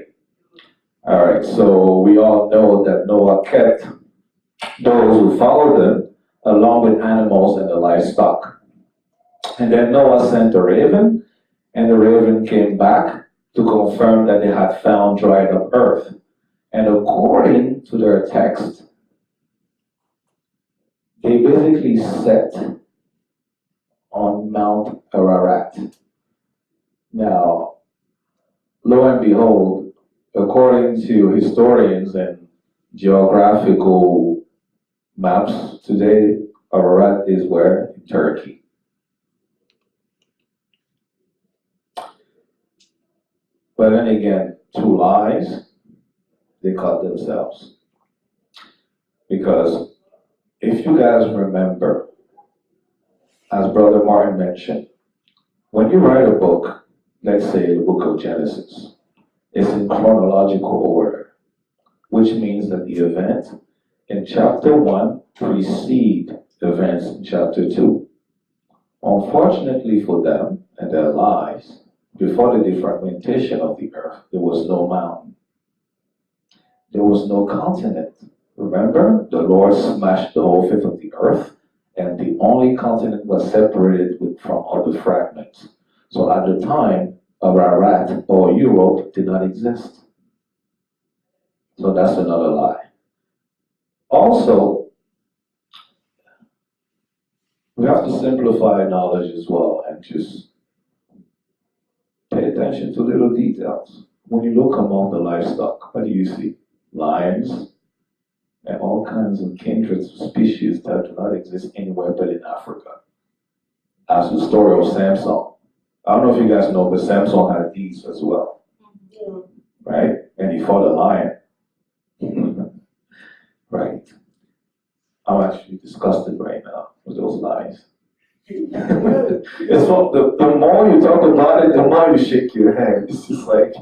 All right, so we all know that Noah kept those who followed him along with animals and the livestock. And then Noah sent a raven, and the raven came back to confirm that they had found dried up earth. And according to their text, they basically set on Mount Ararat. Now, lo and behold, according to historians and geographical maps today, Ararat is where? In Turkey. But then again, two lies, they cut themselves. Because if you guys remember, as Brother Martin mentioned, when you write a book, let's say the book of Genesis, it's in chronological order, which means that the event in chapter 1 precede events in chapter 2. Unfortunately for them and their lives, before the defragmentation of the earth, there was no mountain. There was no continent. Remember, the Lord smashed the whole fifth of the earth, and the only continent was separated from other fragments. So at the time, Ararat or Europe did not exist. So that's another lie. Also, we have to simplify knowledge as well and just pay attention to little details. When you look among the livestock, what do you see? Lions and all kinds of kindred species that do not exist anywhere but in Africa. As the story of Samson. I don't know if you guys know, but Samson had these as well. Right? And he fought a lion. Right. I'm actually disgusted right now with those lies. It's what the more you talk about it, the more you shake your head. It's just like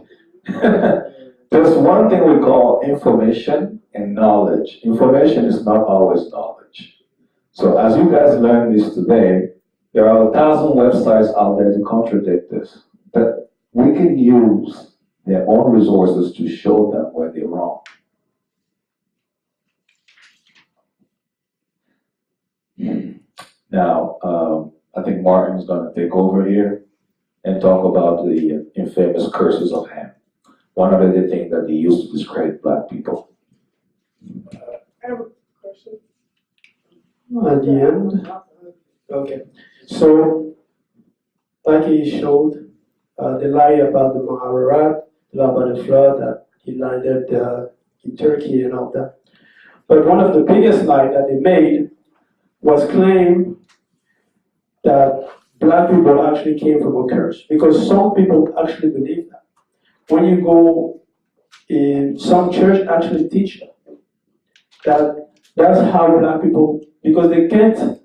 there's one thing we call information and knowledge. Information is not always knowledge. So as you guys learn this today, there are 1,000 websites out there to contradict this. But we can use their own resources to show them where they're wrong. Now, I think Martin's going to take over here and talk about the infamous curses of Ham. One of the things that they used to discredit black people. I have a question. At the end? Okay. So, like he showed, the lie about the Mahabharat, the lie about the flood, that he landed in Turkey and all that. But one of the biggest lies that they made was claim that black people actually came from a curse. Because some people actually believe that. When you go in, some church actually teach that that's how black people, because they can't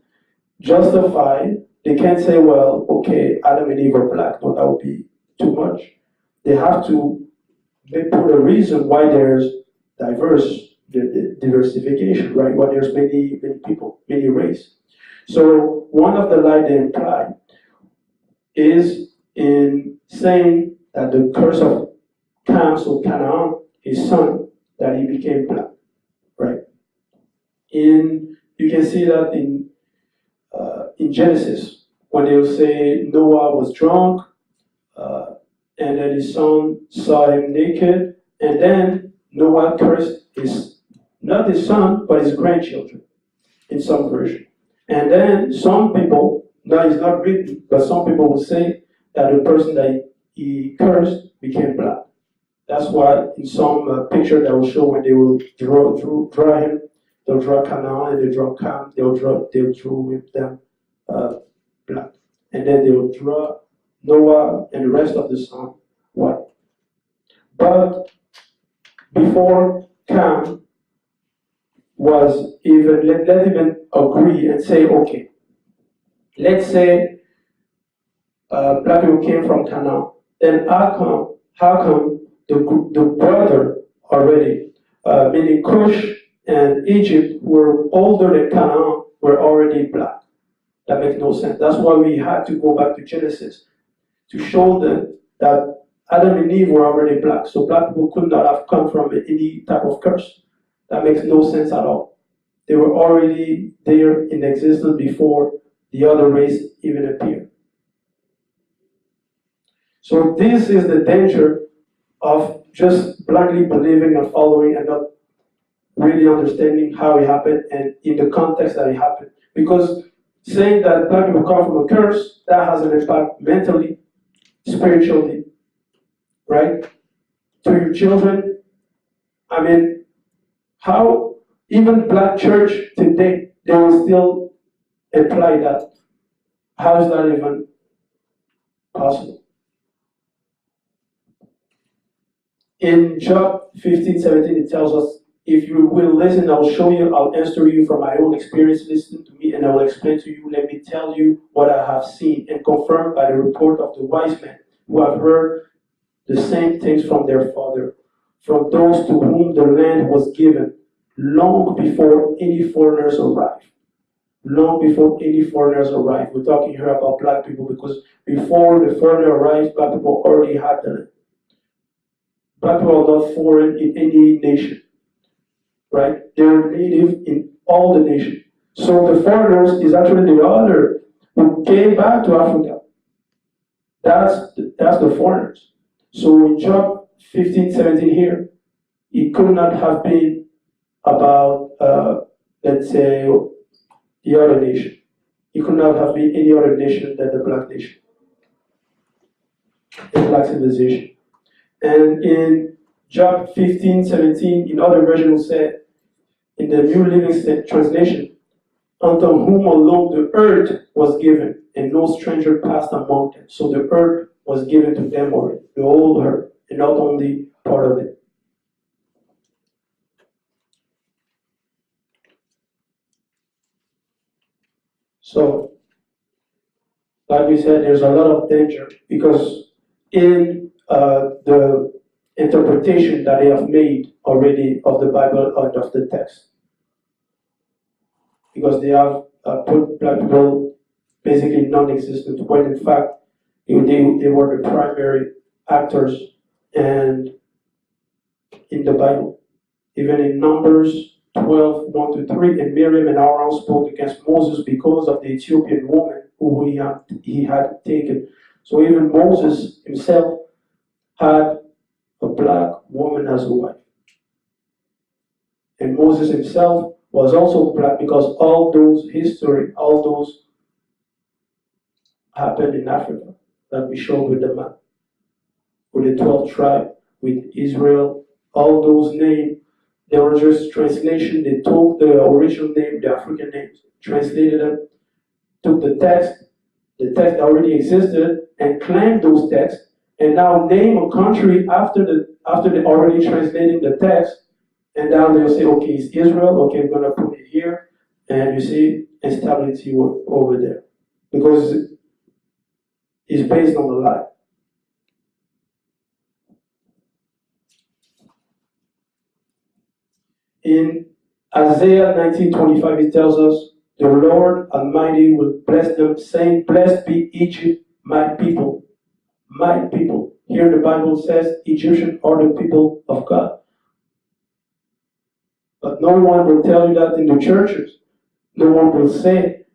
justify, they can't say, well, okay, Adam and Eve are black. No, that would be too much. They have to put a reason why there's diversification, right? Why there's many people, many race. So one of the lies they imply is in saying that the curse of Ham, so Canaan, his son, that he became black, right? You can see that in Genesis, when they'll say Noah was drunk, and then his son saw him naked, and then Noah cursed not his son, but his grandchildren, in some version. And then some people, now it's not written, but some people will say that the person that he cursed became black. That's why in some picture that will show when they will draw him, they'll draw Canaan and they draw Cam, they'll draw with them black. And then they will draw Noah and the rest of the son white. But before Cam, was even, let's even agree and say, okay, let's say black people came from Canaan, then how come the brother already, meaning Cush and Egypt, were older than Canaan, were already black? That makes no sense. That's why we had to go back to Genesis to show them that Adam and Eve were already black. So black people could not have come from any type of curse. That makes no sense at all. They were already there in existence before the other race even appeared. So this is the danger of just blindly believing and following and not really understanding how it happened and in the context that it happened. Because saying that black people come from a curse, that has an impact mentally, spiritually, right? To your children. I mean, how even black church today, they will still imply that. How is that even possible? In Job 15:17, it tells us, if you will listen, I'll show you, I'll answer you from my own experience. Listen to me and I will explain to you. Let me tell you what I have seen and confirmed by the report of the wise men who have heard the same things from their father, from those to whom the land was given long before any foreigners arrived. Long before any foreigners arrived. We're talking here about black people because before the foreigner arrived, black people already had the land. Black people are not foreign in any nation, right? They're native in all the nations. So the foreigners is actually the other who came back to Africa. That's the foreigners. So in Job 15:17 here, it could not have been about, let's say, the other nation. It could not have been any other nation than the black nation, the black civilization. And in Job 15:17, in other versions said, in the New Living Translation, unto whom alone the earth was given, and no stranger passed among them. So the earth was given to them already, the whole earth, and not only part of it. So, like we said, there's a lot of danger because in the interpretation that they have made already of the Bible and of the text, because they have put black people basically non-existent, when in fact they were the primary actors and in the Bible. Even in Numbers 12:1-3, and Miriam and Aaron spoke against Moses because of the Ethiopian woman who he had taken. So even Moses himself had a black woman as a wife. And Moses himself was also black because all those happened in Africa that we showed with the map. With the 12 tribes, with Israel, all those names, they were just translation. They took the original name, the African names, translated them, took the text that already existed, and claimed those texts, and now name a country after they already translating the text, and now they'll say, okay, it's Israel, okay, I'm gonna put it here, and you see instability over there. Because it's based on a lie. In Isaiah 19:25, it tells us, the Lord Almighty will bless them, saying, blessed be Egypt, my people. My people. Here the Bible says Egyptians are the people of God. But no one will tell you that in the churches. No one will say,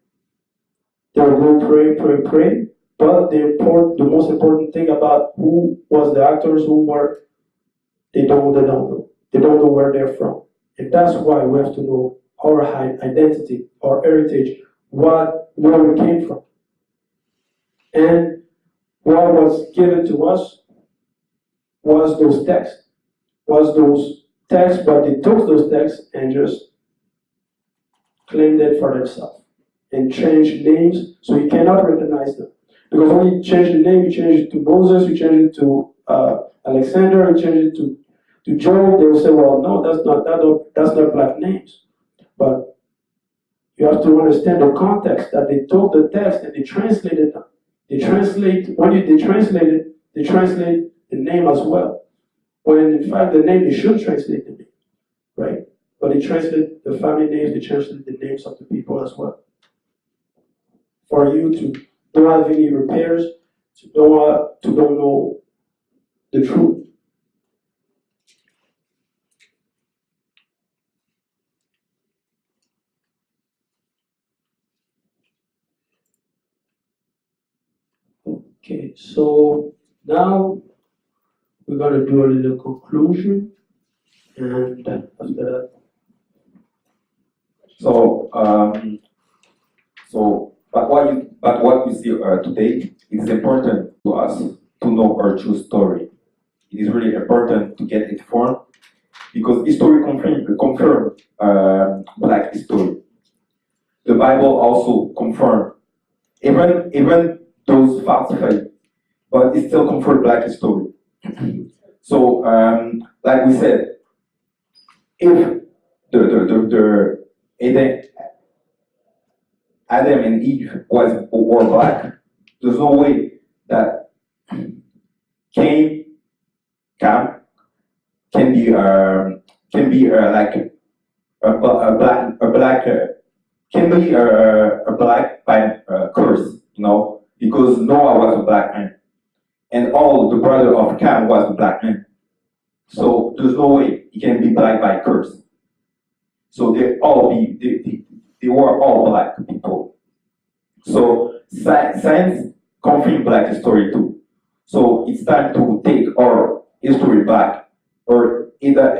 they will go pray. But the most important thing about who was the actors who were, they don't know. They don't know where they're from. And that's why we have to know our identity, our heritage, where we came from. And what was given to us was those texts. But they took those texts and just claimed it for themselves and changed names so you cannot recognize them. Because when you change the name, you change it to Moses, you change it to Alexander, you change it to Job, they will say, well, no, that's not black names. But you have to understand the context that they took the text and they translated them. They translate the name as well. When in fact the name, they should translate the name, right? But they translate the family names, they translate the names of the people as well. For you to don't have any repairs, to don't know the truth. Okay, so now we're gonna do a little conclusion, and after that. But what you see today is important to us to know our true story. It is really important to get informed because history confirm Black history. The Bible also confirm, even those falsified, but it still confirm Black history. So, like we said, if the Adam and Eve were Black, there's no way that Cain can be like a black can be a black by curse, because Noah was a black man, and all the brother of Cain was a black man. So there's no way he can be black by curse. So they were all Black people. So science confirms Black history too. So it's time to take our history back, or either